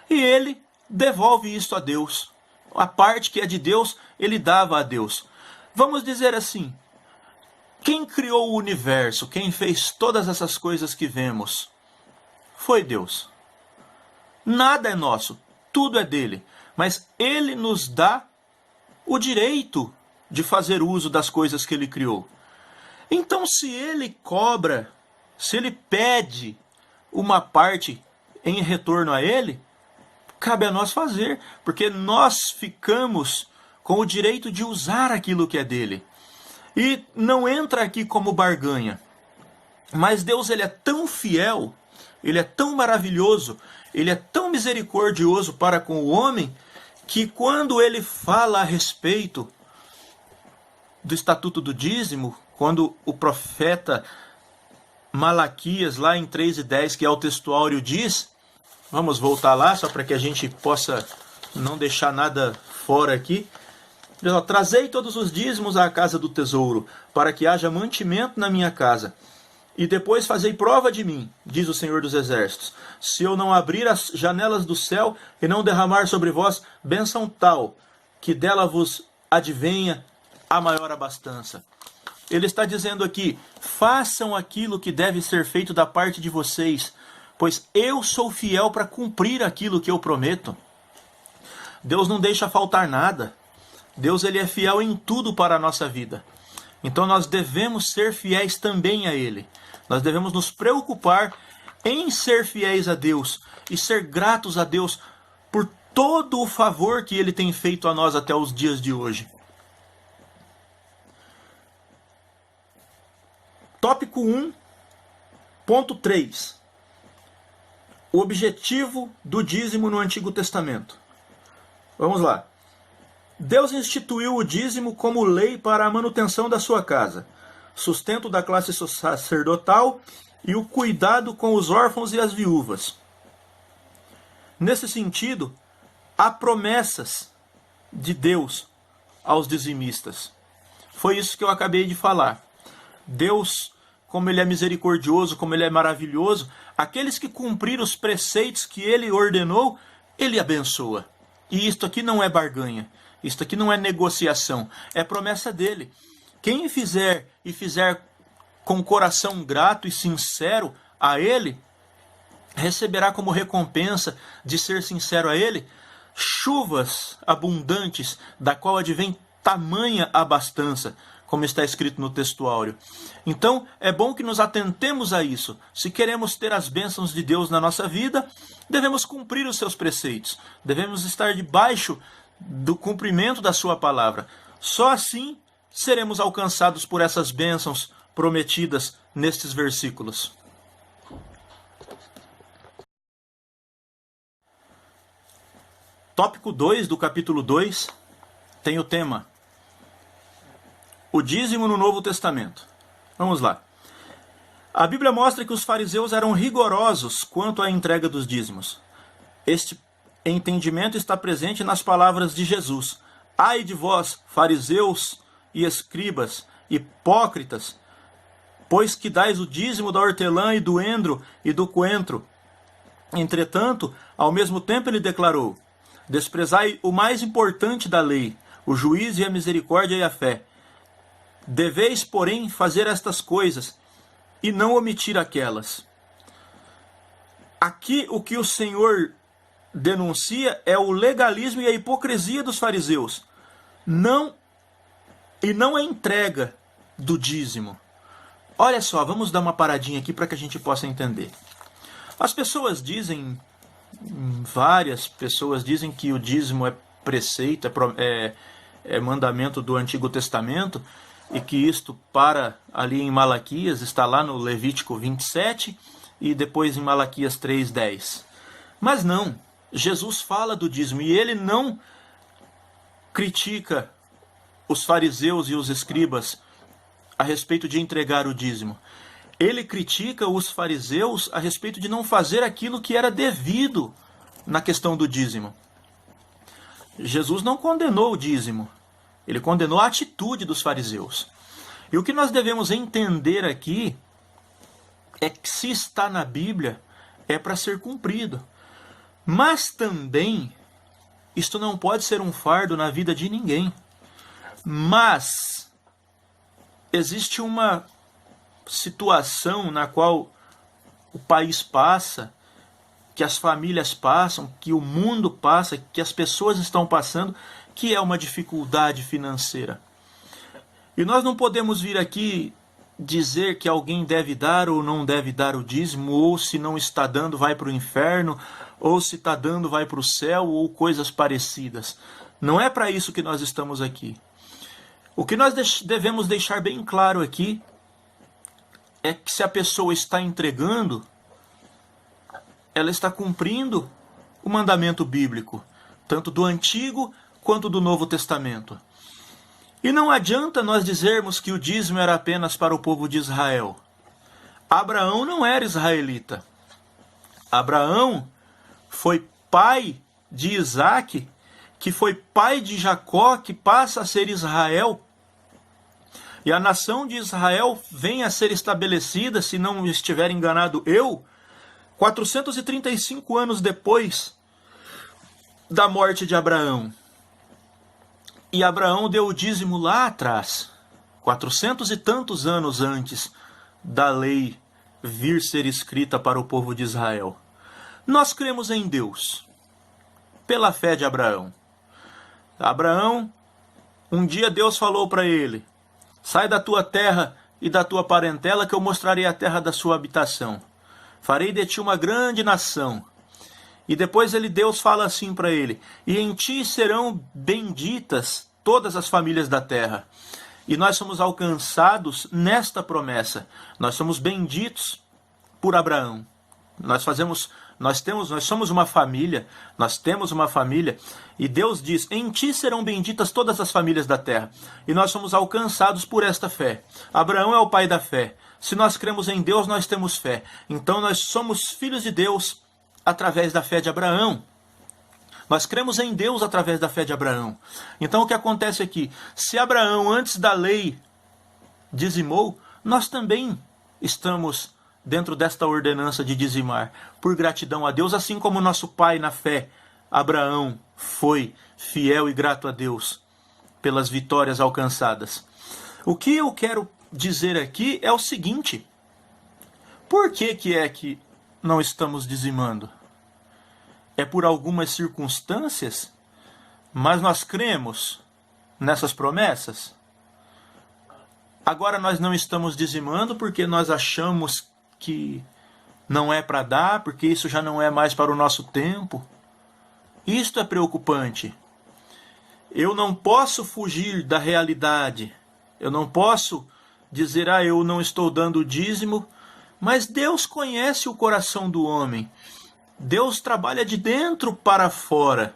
E ele devolve isso a Deus. A parte que é de Deus, ele dava a Deus. Vamos dizer assim, quem criou o universo, quem fez todas essas coisas que vemos, foi Deus. Nada é nosso, tudo é dele. Mas ele nos dá o direito de fazer uso das coisas que ele criou. Então, se ele cobra, se ele pede uma parte em retorno a ele, cabe a nós fazer, porque nós ficamos com o direito de usar aquilo que é dele. E não entra aqui como barganha. Mas Deus, ele é tão fiel, ele é tão maravilhoso, ele é tão misericordioso para com o homem, que quando ele fala a respeito do estatuto do dízimo, quando o profeta Malaquias, lá em 3:10, que é o textuário, diz, vamos voltar lá, só para que a gente possa não deixar nada fora aqui. Trazei todos os dízimos à casa do tesouro, para que haja mantimento na minha casa. E depois fazei prova de mim, diz o Senhor dos Exércitos, se eu não abrir as janelas do céu e não derramar sobre vós bênção tal, que dela vos advenha a maior abastança. Ele está dizendo aqui: façam aquilo que deve ser feito da parte de vocês, pois eu sou fiel para cumprir aquilo que eu prometo. Deus não deixa faltar nada. Deus, ele é fiel em tudo para a nossa vida. Então nós devemos ser fiéis também a ele. Nós devemos nos preocupar em ser fiéis a Deus e ser gratos a Deus por todo o favor que ele tem feito a nós até os dias de hoje. Tópico 1.3. O objetivo do dízimo no Antigo Testamento. Vamos lá. Deus instituiu o dízimo como lei para a manutenção da sua casa, sustento da classe sacerdotal e o cuidado com os órfãos e as viúvas. Nesse sentido, há promessas de Deus aos dizimistas. Foi isso que eu acabei de falar. Deus, como ele é misericordioso, como ele é maravilhoso, aqueles que cumpriram os preceitos que ele ordenou, ele abençoa. E isto aqui não é barganha, isto aqui não é negociação, é promessa dele. Quem fizer e fizer com coração grato e sincero a ele, receberá como recompensa de ser sincero a ele, chuvas abundantes, da qual advém tamanha abastança, como está escrito no textuário. Então, é bom que nos atentemos a isso. Se queremos ter as bênçãos de Deus na nossa vida, devemos cumprir os seus preceitos. Devemos estar debaixo do cumprimento da sua palavra. Só assim seremos alcançados por essas bênçãos prometidas nestes versículos. Tópico 2 do capítulo 2 tem o tema: o dízimo no Novo Testamento. Vamos lá. A Bíblia mostra que os fariseus eram rigorosos quanto à entrega dos dízimos. Este entendimento está presente nas palavras de Jesus. Ai de vós, fariseus e escribas, hipócritas, pois que dais o dízimo da hortelã e do endro e do coentro. Entretanto, ao mesmo tempo ele declarou: desprezai o mais importante da lei, o juízo e a misericórdia e a fé. Deveis, porém, fazer estas coisas e não omitir aquelas. Aqui o que o Senhor denuncia é o legalismo e a hipocrisia dos fariseus. Não a entrega do dízimo. Olha só, vamos dar uma paradinha aqui para que a gente possa entender. As pessoas dizem, várias pessoas dizem que o dízimo é preceito, é mandamento do Antigo Testamento, e que isto para ali em Malaquias, está lá no Levítico 27 e depois em Malaquias 3:10. Mas não, Jesus fala do dízimo e ele não critica os fariseus e os escribas a respeito de entregar o dízimo. Ele critica os fariseus a respeito de não fazer aquilo que era devido na questão do dízimo. Jesus não condenou o dízimo, ele condenou a atitude dos fariseus. E o que nós devemos entender aqui é que se está na Bíblia, é para ser cumprido. Mas também, isto não pode ser um fardo na vida de ninguém. Mas existe uma situação na qual o país passa, que as famílias passam, que o mundo passa, que as pessoas estão passando, que é uma dificuldade financeira. E nós não podemos vir aqui dizer que alguém deve dar ou não deve dar o dízimo, ou se não está dando vai para o inferno, ou se está dando vai para o céu, ou coisas parecidas. Não é para isso que nós estamos aqui. O que nós devemos deixar bem claro aqui é que se a pessoa está entregando, ela está cumprindo o mandamento bíblico, tanto do Antigo quanto do Novo Testamento. E não adianta nós dizermos que o dízimo era apenas para o povo de Israel. Abraão não era israelita. Abraão foi pai de Isaque, que foi pai de Jacó, que passa a ser Israel. E a nação de Israel vem a ser estabelecida, se não estiver enganado eu, 435 anos depois da morte de Abraão. E Abraão deu o dízimo lá atrás, 400 e tantos anos antes da lei vir ser escrita para o povo de Israel. Nós cremos em Deus, pela fé de Abraão. Abraão, um dia Deus falou para ele: sai da tua terra e da tua parentela, que eu mostrarei a terra da sua habitação. Farei de ti uma grande nação. E depois Deus fala assim para ele: e em ti serão benditas todas as famílias da terra. E nós somos alcançados nesta promessa. Nós somos benditos por Abraão. Nós somos uma família, nós temos uma família, e Deus diz: em ti serão benditas todas as famílias da terra. E nós somos alcançados por esta fé. Abraão é o pai da fé. Se nós cremos em Deus, nós temos fé. Então nós somos filhos de Deus através da fé de Abraão. Nós cremos em Deus através da fé de Abraão. Então o que acontece aqui? Se Abraão antes da lei dizimou, nós também estamos dentro desta ordenança de dizimar, por gratidão a Deus, assim como nosso pai na fé, Abraão, foi fiel e grato a Deus pelas vitórias alcançadas. O que eu quero dizer aqui é o seguinte: por que é que não estamos dizimando? É por algumas circunstâncias, mas nós cremos nessas promessas. Agora nós não estamos dizimando porque nós achamos que não é para dar, porque isso já não é mais para o nosso tempo. Isto é preocupante. Eu não posso fugir da realidade. Eu não posso dizer: eu não estou dando o dízimo, mas Deus conhece o coração do homem. Deus trabalha de dentro para fora.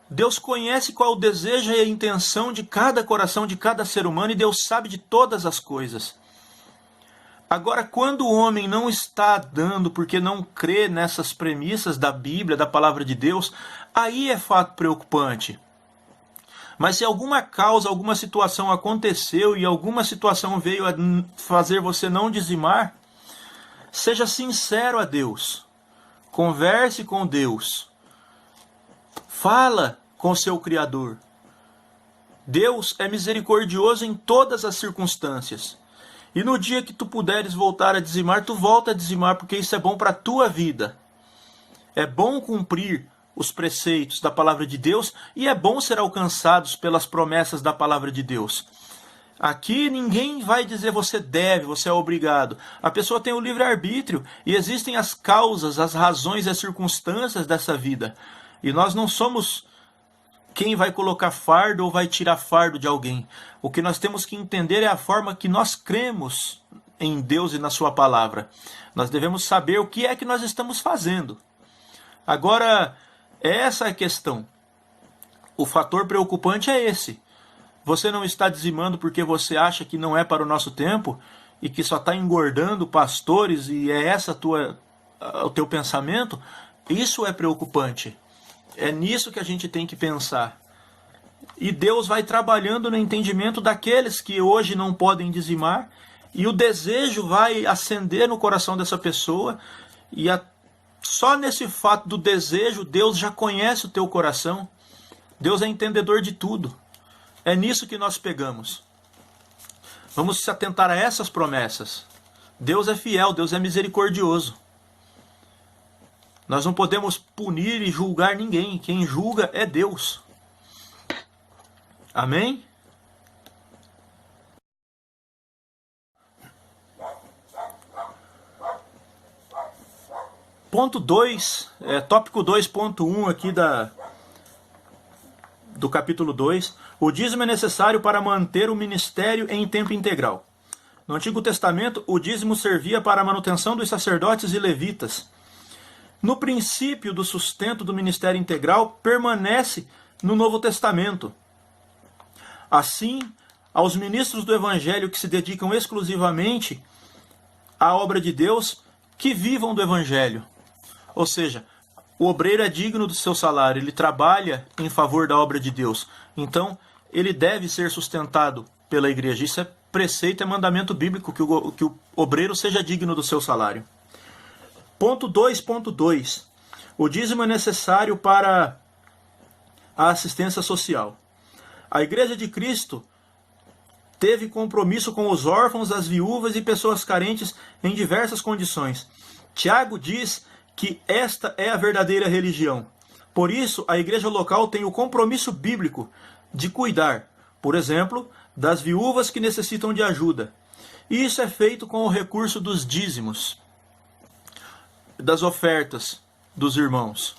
Deus conhece qual o desejo e a intenção de cada coração, de cada ser humano, e Deus sabe de todas as coisas. Agora, quando o homem não está dando porque não crê nessas premissas da Bíblia, da palavra de Deus, aí é fato preocupante. Mas se alguma causa, alguma situação aconteceu e alguma situação veio a fazer você não dizimar, seja sincero a Deus. Converse com Deus. Fala com seu Criador. Deus é misericordioso em todas as circunstâncias. E no dia que tu puderes voltar a dizimar, tu volta a dizimar, porque isso é bom para a tua vida. É bom cumprir os preceitos da palavra de Deus e é bom ser alcançados pelas promessas da palavra de Deus. Aqui ninguém vai dizer você deve, você é obrigado. A pessoa tem o livre-arbítrio e existem as causas, as razões e as circunstâncias dessa vida. E nós não somos quem vai colocar fardo ou vai tirar fardo de alguém. O que nós temos que entender é a forma que nós cremos em Deus e na sua palavra. Nós devemos saber o que é que nós estamos fazendo. Agora, essa é a questão. O fator preocupante é esse. Você não está dizimando porque você acha que não é para o nosso tempo e que só está engordando pastores e é essa o teu pensamento? Isso é preocupante. É nisso que a gente tem que pensar. E Deus vai trabalhando no entendimento daqueles que hoje não podem dizimar e o desejo vai acender no coração dessa pessoa e só nesse fato do desejo, Deus já conhece o teu coração. Deus é entendedor de tudo. É nisso que nós pegamos. Vamos se atentar a essas promessas. Deus é fiel, Deus é misericordioso. Nós não podemos punir e julgar ninguém. Quem julga é Deus. Amém? Ponto 2, tópico 2.1 aqui do capítulo 2. O dízimo é necessário para manter o ministério em tempo integral. No Antigo Testamento, o dízimo servia para a manutenção dos sacerdotes e levitas. No princípio do sustento do ministério integral, permanece no Novo Testamento. Assim, aos ministros do Evangelho que se dedicam exclusivamente à obra de Deus, que vivam do Evangelho. Ou seja, o obreiro é digno do seu salário, ele trabalha em favor da obra de Deus. Então, ele deve ser sustentado pela igreja. Isso é preceito, é mandamento bíblico, que o obreiro seja digno do seu salário. Ponto 2.2. O dízimo é necessário para a assistência social. A Igreja de Cristo teve compromisso com os órfãos, as viúvas e pessoas carentes em diversas condições. Tiago diz que esta é a verdadeira religião. Por isso, a igreja local tem o compromisso bíblico de cuidar, por exemplo, das viúvas que necessitam de ajuda. E isso é feito com o recurso dos dízimos, das ofertas dos irmãos.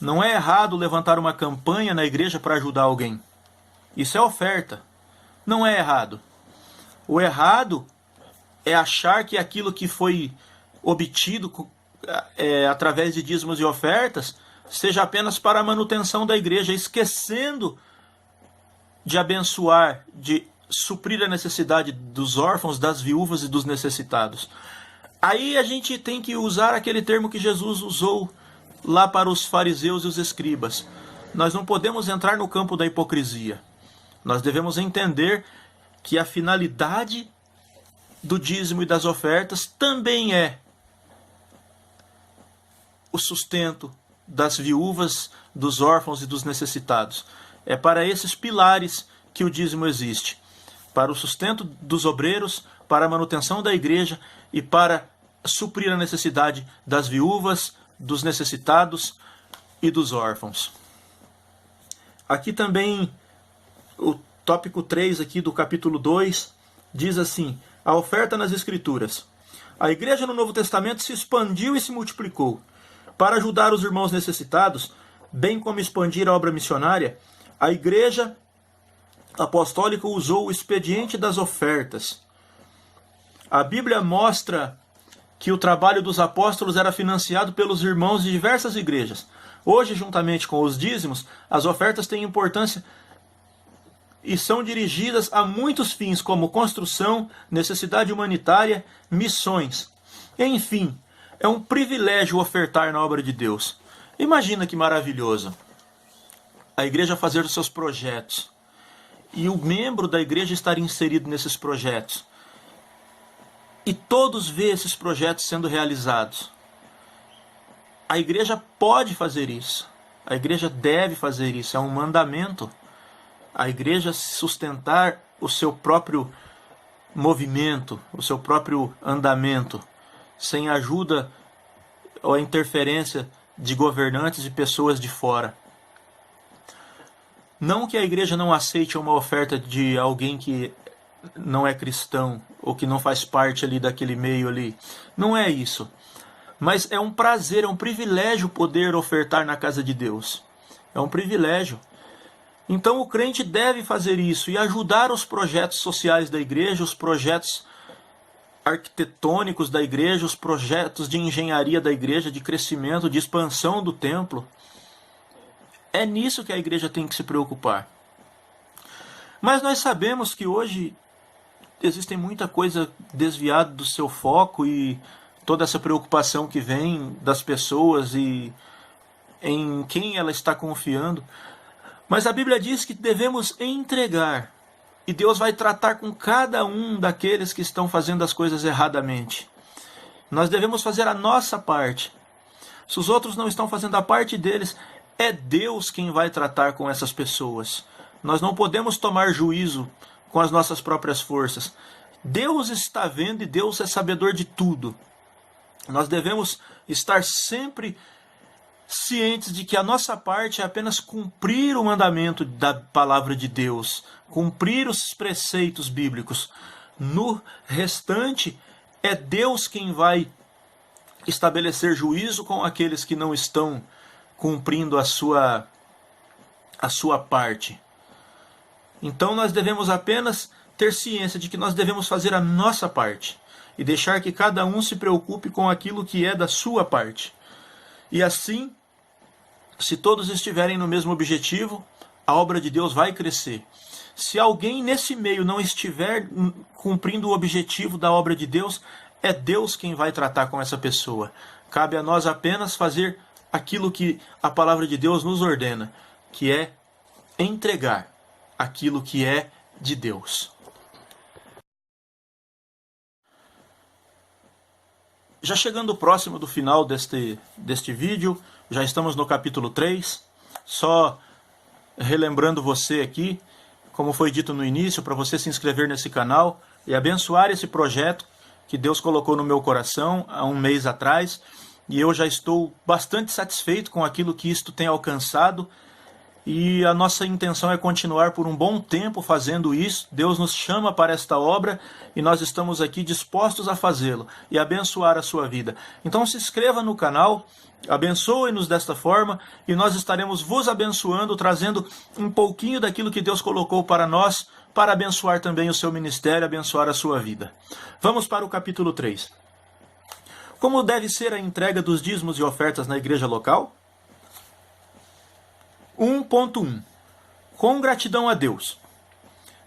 Não é errado levantar uma campanha na igreja para ajudar alguém. Isso é oferta. Não é errado. O errado é achar que aquilo que foi obtido através de dízimos e ofertas seja apenas para a manutenção da igreja, esquecendo de abençoar, de suprir a necessidade dos órfãos, das viúvas e dos necessitados. Aí a gente tem que usar aquele termo que Jesus usou lá para os fariseus e os escribas. Nós não podemos entrar no campo da hipocrisia. Nós devemos entender que a finalidade do dízimo e das ofertas também é o sustento das viúvas, dos órfãos e dos necessitados. É para esses pilares que o dízimo existe. Para o sustento dos obreiros, para a manutenção da igreja e para suprir a necessidade das viúvas, dos necessitados e dos órfãos. Aqui também, o tópico 3 aqui do capítulo 2 diz assim: a oferta nas Escrituras. A igreja no Novo Testamento se expandiu e se multiplicou. Para ajudar os irmãos necessitados, bem como expandir a obra missionária, a igreja apostólica usou o expediente das ofertas. A Bíblia mostra que o trabalho dos apóstolos era financiado pelos irmãos de diversas igrejas. Hoje, juntamente com os dízimos, as ofertas têm importância e são dirigidas a muitos fins, como construção, necessidade humanitária, missões. Enfim, é um privilégio ofertar na obra de Deus. Imagina que maravilhoso. A igreja fazer os seus projetos e o membro da igreja estar inserido nesses projetos. E todos ver esses projetos sendo realizados. A igreja pode fazer isso. A igreja deve fazer isso. É um mandamento. A igreja sustentar o seu próprio movimento, o seu próprio andamento, sem ajuda ou a interferência de governantes e pessoas de fora. Não que a igreja não aceite uma oferta de alguém que não é cristão ou que não faz parte ali daquele meio ali. Não é isso. Mas é um prazer, é um privilégio poder ofertar na casa de Deus. É um privilégio. Então o crente deve fazer isso e ajudar os projetos sociais da igreja, os projetos arquitetônicos da igreja, os projetos de engenharia da igreja, de crescimento, de expansão do templo. É nisso que a igreja tem que se preocupar. Mas nós sabemos que hoje existem muita coisa desviada do seu foco e toda essa preocupação que vem das pessoas e em quem ela está confiando. Mas a Bíblia diz que devemos entregar. E Deus vai tratar com cada um daqueles que estão fazendo as coisas erradamente. Nós devemos fazer a nossa parte. Se os outros não estão fazendo a parte deles, é Deus quem vai tratar com essas pessoas. Nós não podemos tomar juízo com as nossas próprias forças. Deus está vendo e Deus é sabedor de tudo. Nós devemos estar sempre cientes de que a nossa parte é apenas cumprir o mandamento da palavra de Deus, cumprir os preceitos bíblicos. No restante, é Deus quem vai estabelecer juízo com aqueles que não estão cumprindo a sua parte. Então nós devemos apenas ter ciência de que nós devemos fazer a nossa parte e deixar que cada um se preocupe com aquilo que é da sua parte. E assim, se todos estiverem no mesmo objetivo, a obra de Deus vai crescer. Se alguém nesse meio não estiver cumprindo o objetivo da obra de Deus, é Deus quem vai tratar com essa pessoa. Cabe a nós apenas fazer aquilo que a palavra de Deus nos ordena, que é entregar aquilo que é de Deus. Já chegando próximo do final deste vídeo, já estamos no capítulo 3, só relembrando você aqui, como foi dito no início, para você se inscrever nesse canal e abençoar esse projeto que Deus colocou no meu coração há um mês atrás, e eu já estou bastante satisfeito com aquilo que isto tem alcançado, e a nossa intenção é continuar por um bom tempo fazendo isso. Deus nos chama para esta obra e nós estamos aqui dispostos a fazê-lo e abençoar a sua vida. Então se inscreva no canal, abençoe-nos desta forma e nós estaremos vos abençoando, trazendo um pouquinho daquilo que Deus colocou para nós, para abençoar também o seu ministério, abençoar a sua vida. Vamos para o capítulo 3. Como deve ser a entrega dos dízimos e ofertas na igreja local? 1.1 Com gratidão a Deus.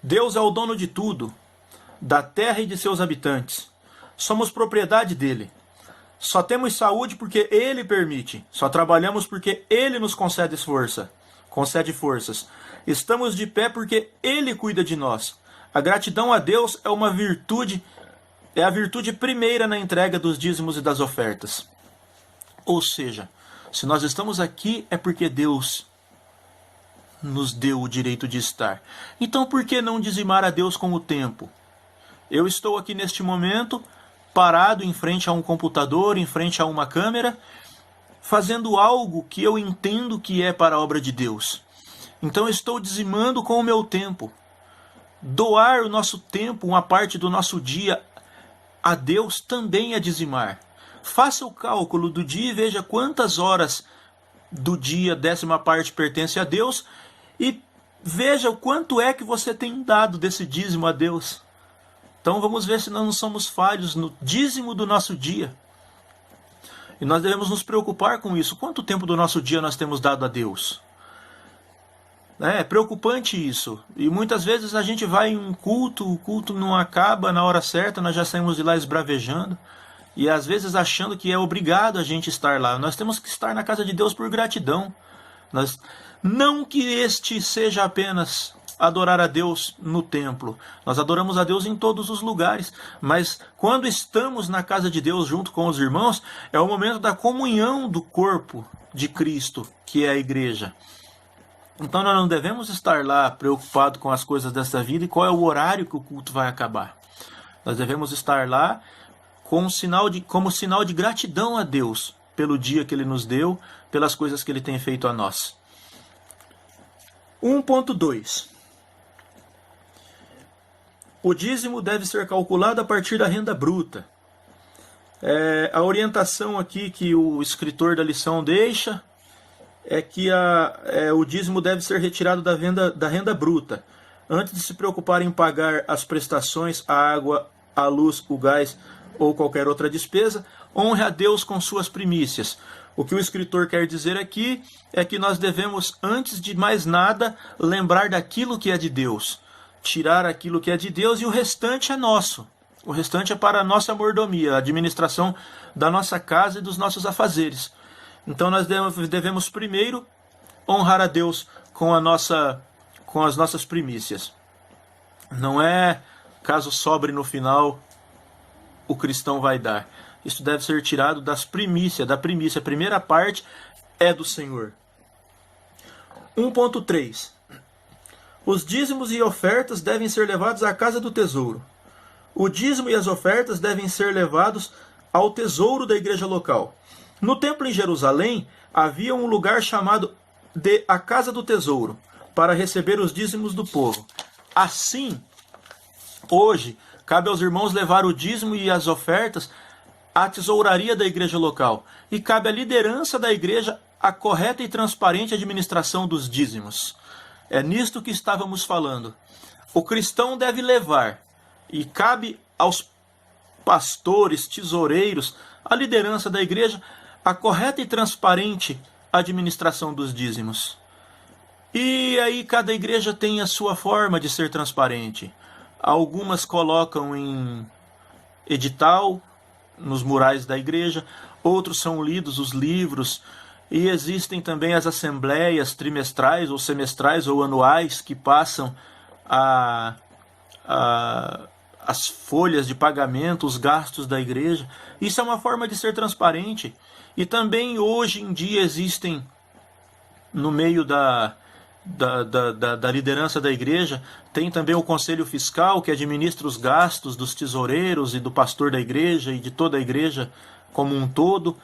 Deus é o dono de tudo, da terra e de seus habitantes. Somos propriedade dele. Só temos saúde porque ele permite. Só trabalhamos porque ele nos concede forças. Estamos de pé porque ele cuida de nós. A gratidão a Deus é uma virtude, é a virtude primeira na entrega dos dízimos e das ofertas. Ou seja, se nós estamos aqui é porque Deus nos deu o direito de estar. Então por que não dizimar a Deus com o tempo? Eu estou aqui neste momento, parado em frente a um computador, em frente a uma câmera, fazendo algo que eu entendo que é para a obra de Deus. Então eu estou dizimando com o meu tempo. Doar o nosso tempo, uma parte do nosso dia a Deus também é dizimar. Faça o cálculo do dia e veja quantas horas do dia, 10ª parte, pertence a Deus, e veja o quanto é que você tem dado desse dízimo a Deus. Então vamos ver se nós não somos falhos no dízimo do nosso dia. E nós devemos nos preocupar com isso. Quanto tempo do nosso dia nós temos dado a Deus? É preocupante isso. E muitas vezes a gente vai em um culto, o culto não acaba na hora certa, nós já saímos de lá esbravejando. E às vezes achando que é obrigado a gente estar lá. Nós temos que estar na casa de Deus por gratidão. Não que este seja apenas adorar a Deus no templo. Nós adoramos a Deus em todos os lugares. Mas quando estamos na casa de Deus junto com os irmãos, é o momento da comunhão do corpo de Cristo, que é a igreja. Então nós não devemos estar lá preocupados com as coisas dessa vida e qual é o horário que o culto vai acabar. Nós devemos estar lá como sinal de gratidão a Deus pelo dia que Ele nos deu, pelas coisas que Ele tem feito a nós. 1.2. O dízimo deve ser calculado a partir da renda bruta. A orientação aqui que o escritor da lição deixa é que o dízimo deve ser retirado da renda bruta. Antes de se preocupar em pagar as prestações, a água, a luz, o gás ou qualquer outra despesa, honre a Deus com suas primícias. O que o escritor quer dizer aqui é que nós devemos, antes de mais nada, lembrar daquilo que é de Deus. Tirar aquilo que é de Deus e o restante é nosso. O restante é para a nossa mordomia, a administração da nossa casa e dos nossos afazeres. Então nós devemos primeiro honrar a Deus com as nossas primícias. Não é caso sobre no final o cristão vai dar. Isso deve ser tirado da primícia. A primeira parte é do Senhor. 1.3. Os dízimos e ofertas devem ser levados à casa do tesouro. O dízimo e as ofertas devem ser levados ao tesouro da igreja local. No templo em Jerusalém, havia um lugar chamado de a Casa do Tesouro, para receber os dízimos do povo. Assim, hoje, cabe aos irmãos levar o dízimo e as ofertas à tesouraria da igreja local. E cabe à liderança da igreja a correta e transparente administração dos dízimos. É nisto que estávamos falando. O cristão deve levar, e cabe aos pastores, tesoureiros, a liderança da igreja, a correta e transparente administração dos dízimos. E aí cada igreja tem a sua forma de ser transparente. Algumas colocam em edital, nos murais da igreja, outros são lidos os livros, e existem também as assembleias trimestrais, ou semestrais, ou anuais, que passam as folhas de pagamento, os gastos da igreja. Isso é uma forma de ser transparente. E também hoje em dia existem, no meio da liderança da igreja, tem também o conselho fiscal, que administra os gastos dos tesoureiros e do pastor da igreja e de toda a igreja como um todo.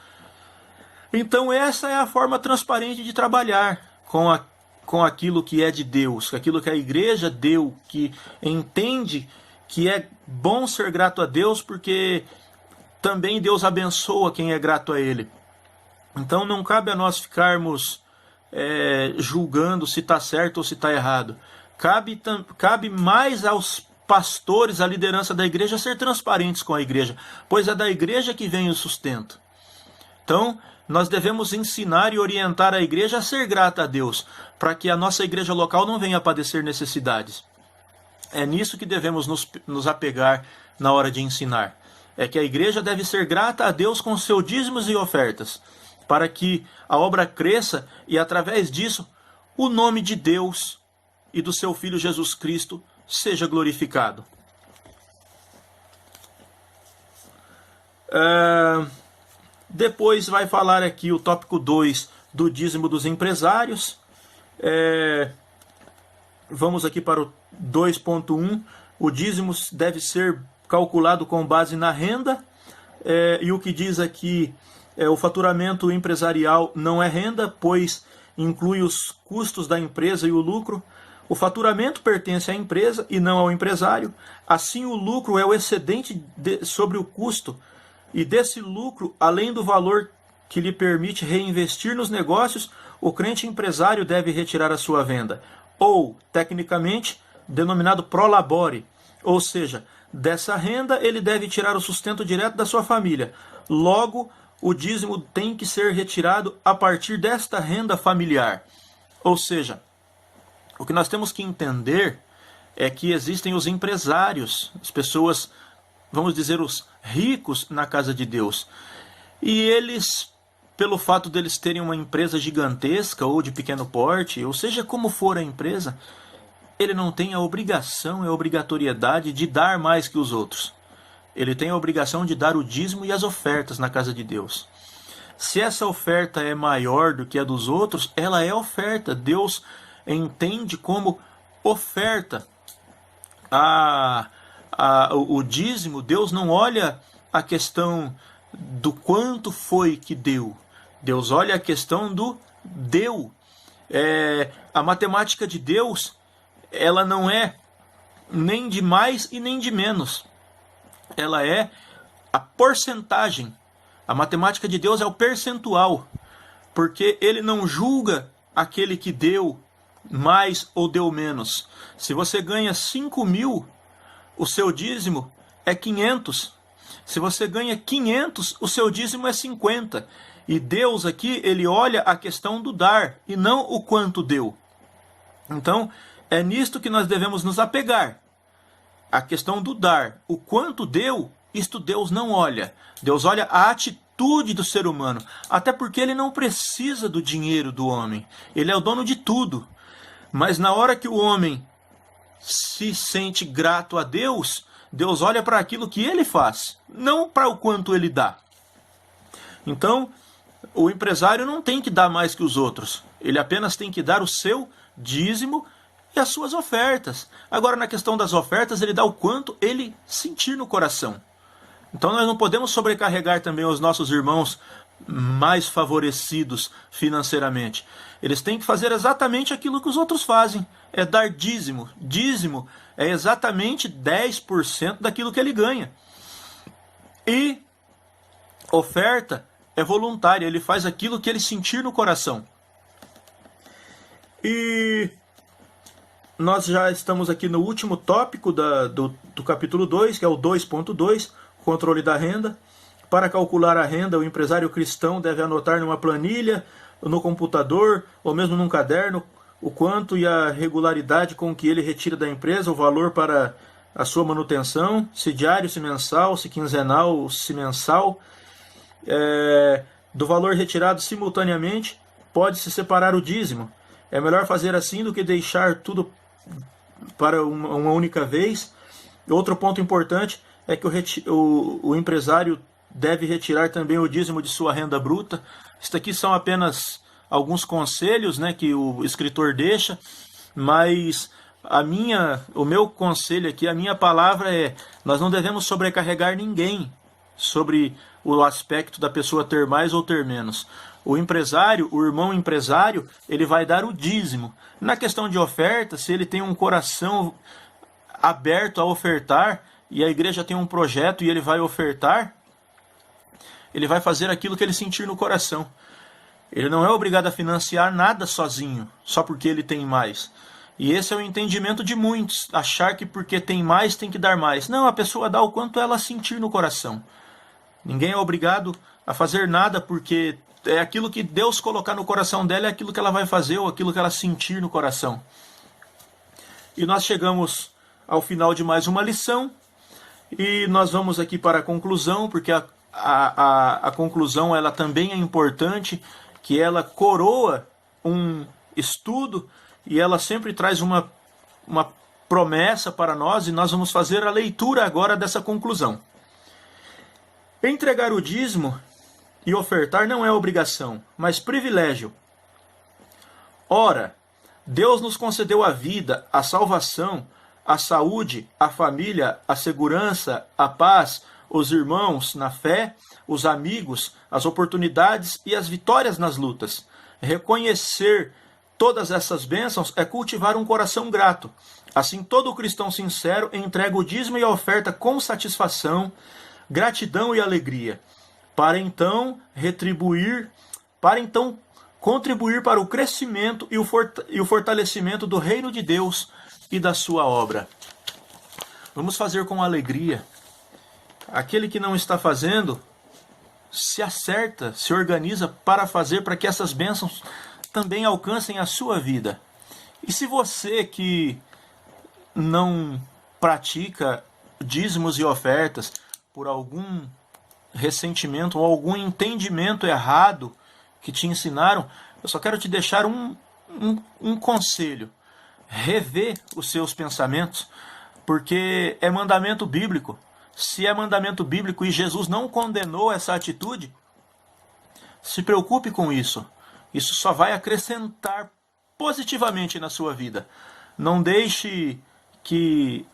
Então essa é a forma transparente de trabalhar com aquilo que é de Deus, com aquilo que a igreja deu, que entende que é bom ser grato a Deus, porque também Deus abençoa quem é grato a Ele. Então não cabe a nós ficarmos julgando se está certo ou se está errado. Cabe mais aos pastores, à liderança da igreja, ser transparentes com a igreja, pois é da igreja que vem o sustento. Então, nós devemos ensinar e orientar a igreja a ser grata a Deus, para que a nossa igreja local não venha a padecer necessidades. É nisso que devemos nos apegar na hora de ensinar. É que a igreja deve ser grata a Deus com seus dízimos e ofertas, para que a obra cresça e, através disso, o nome de Deus e do seu Filho Jesus Cristo seja glorificado. Depois vai falar aqui o tópico 2 do dízimo dos empresários. Vamos aqui para o 2.1. O dízimo deve ser calculado com base na renda. E o que diz aqui o faturamento empresarial não é renda, pois inclui os custos da empresa e o lucro. O faturamento pertence à empresa e não ao empresário. Assim, o lucro é o excedente sobre o custo. E desse lucro, além do valor que lhe permite reinvestir nos negócios, o crente empresário deve retirar a sua venda. Ou, tecnicamente, denominado pro labore. Ou seja, dessa renda ele deve tirar o sustento direto da sua família. Logo, o dízimo tem que ser retirado a partir desta renda familiar. Ou seja, O que nós temos que entender é que existem os empresários, as pessoas, vamos dizer, os ricos na casa de Deus. E eles, pelo fato deles terem uma empresa gigantesca ou de pequeno porte, ou seja como for a empresa, ele não tem a obrigação, a obrigatoriedade de dar mais que os outros. Ele tem a obrigação de dar o dízimo e as ofertas na casa de Deus. Se essa oferta é maior do que a dos outros, ela é oferta. Deus entende como oferta. O dízimo, Deus não olha a questão do quanto foi que deu. Deus olha a questão do deu. A matemática de Deus, ela não é nem de mais e nem de menos. Ela é a porcentagem. A matemática de Deus é o percentual. Porque ele não julga aquele que deu mais ou deu menos. Se você ganha 5.000, o seu dízimo é 500. Se você ganha 500, o seu dízimo é 50. E Deus aqui, ele olha a questão do dar e não o quanto deu. Então, é nisto que nós devemos nos apegar. A questão do dar. O quanto deu, isto Deus não olha. Deus olha a atitude do ser humano. Até porque ele não precisa do dinheiro do homem. Ele é o dono de tudo. Mas na hora que o homem se sente grato a Deus, Deus olha para aquilo que ele faz, não para o quanto ele dá. Então, o empresário não tem que dar mais que os outros. Ele apenas tem que dar o seu dízimo e as suas ofertas. Agora, na questão das ofertas, ele dá o quanto ele sentir no coração. Então, nós não podemos sobrecarregar também os nossos irmãos mais favorecidos financeiramente. Eles têm que fazer exatamente aquilo que os outros fazem. É dar dízimo. Dízimo é exatamente 10% daquilo que ele ganha. E oferta é voluntária. Ele faz aquilo que ele sentir no coração. E nós já estamos aqui no último tópico do capítulo 2, que é o 2.2, controle da renda. Para calcular a renda, o empresário cristão deve anotar numa planilha, no computador, ou mesmo num caderno, o quanto e a regularidade com que ele retira da empresa o valor para a sua manutenção, se diário, se mensal, se quinzenal, se mensal. Do valor retirado simultaneamente, pode-se separar o dízimo. É melhor fazer assim do que deixar tudo para uma única vez. Outro ponto importante é que o empresário deve retirar também o dízimo de sua renda bruta. Isso aqui são apenas alguns conselhos, né, que o escritor deixa, mas o meu conselho aqui, a minha palavra é: nós não devemos sobrecarregar ninguém sobre o aspecto da pessoa ter mais ou ter menos. O empresário, o irmão empresário, ele vai dar o dízimo. Na questão de oferta, se ele tem um coração aberto a ofertar, e a igreja tem um projeto e ele vai ofertar, ele vai fazer aquilo que ele sentir no coração. Ele não é obrigado a financiar nada sozinho, só porque ele tem mais. E esse é o entendimento de muitos, achar que porque tem mais tem que dar mais. Não, a pessoa dá o quanto ela sentir no coração. Ninguém é obrigado a fazer nada porque é aquilo que Deus colocar no coração dela, é aquilo que ela vai fazer ou aquilo que ela sentir no coração. E nós chegamos ao final de mais uma lição e nós vamos aqui para a conclusão, porque a conclusão ela também é importante, que ela coroa um estudo e ela sempre traz uma promessa para nós, e nós vamos fazer a leitura agora dessa conclusão. Entregar o dízimo e ofertar não é obrigação, mas privilégio. Ora, Deus nos concedeu a vida, a salvação, a saúde, a família, a segurança, a paz, os irmãos na fé, os amigos, as oportunidades e as vitórias nas lutas. Reconhecer todas essas bênçãos é cultivar um coração grato. Assim, todo cristão sincero entrega o dízimo e a oferta com satisfação, gratidão e alegria, para então contribuir para o crescimento e o fortalecimento do reino de Deus e da sua obra. Vamos fazer com alegria. Aquele que não está fazendo, se acerta, se organiza para fazer, para que essas bênçãos também alcancem a sua vida. E se você que não pratica dízimos e ofertas por algum ressentimento ou algum entendimento errado que te ensinaram, eu só quero te deixar um conselho. Rever os seus pensamentos, porque é mandamento bíblico. Se é mandamento bíblico e Jesus não condenou essa atitude, se preocupe com isso. Isso só vai acrescentar positivamente na sua vida. Não deixe que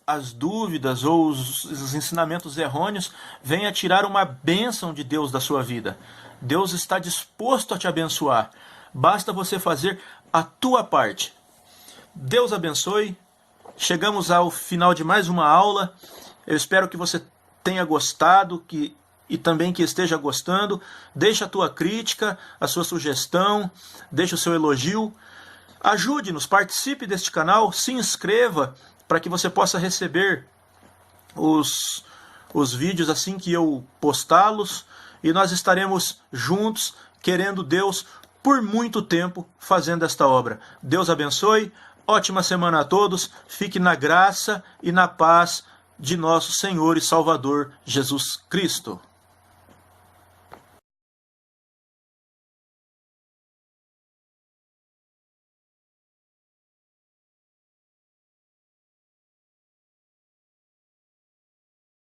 as dúvidas ou os ensinamentos errôneos venham tirar uma bênção de Deus da sua vida. Deus está disposto a te abençoar. Basta você fazer a tua parte. Deus abençoe. Chegamos ao final de mais uma aula. Eu espero que você tenha gostado e também que esteja gostando. Deixe a tua crítica, a sua sugestão, deixe o seu elogio. Ajude-nos, participe deste canal, se inscreva para que você possa receber os vídeos assim que eu postá-los. E nós estaremos juntos, querendo Deus, por muito tempo fazendo esta obra. Deus abençoe. Ótima semana a todos. Fique na graça e na paz de nosso Senhor e Salvador Jesus Cristo.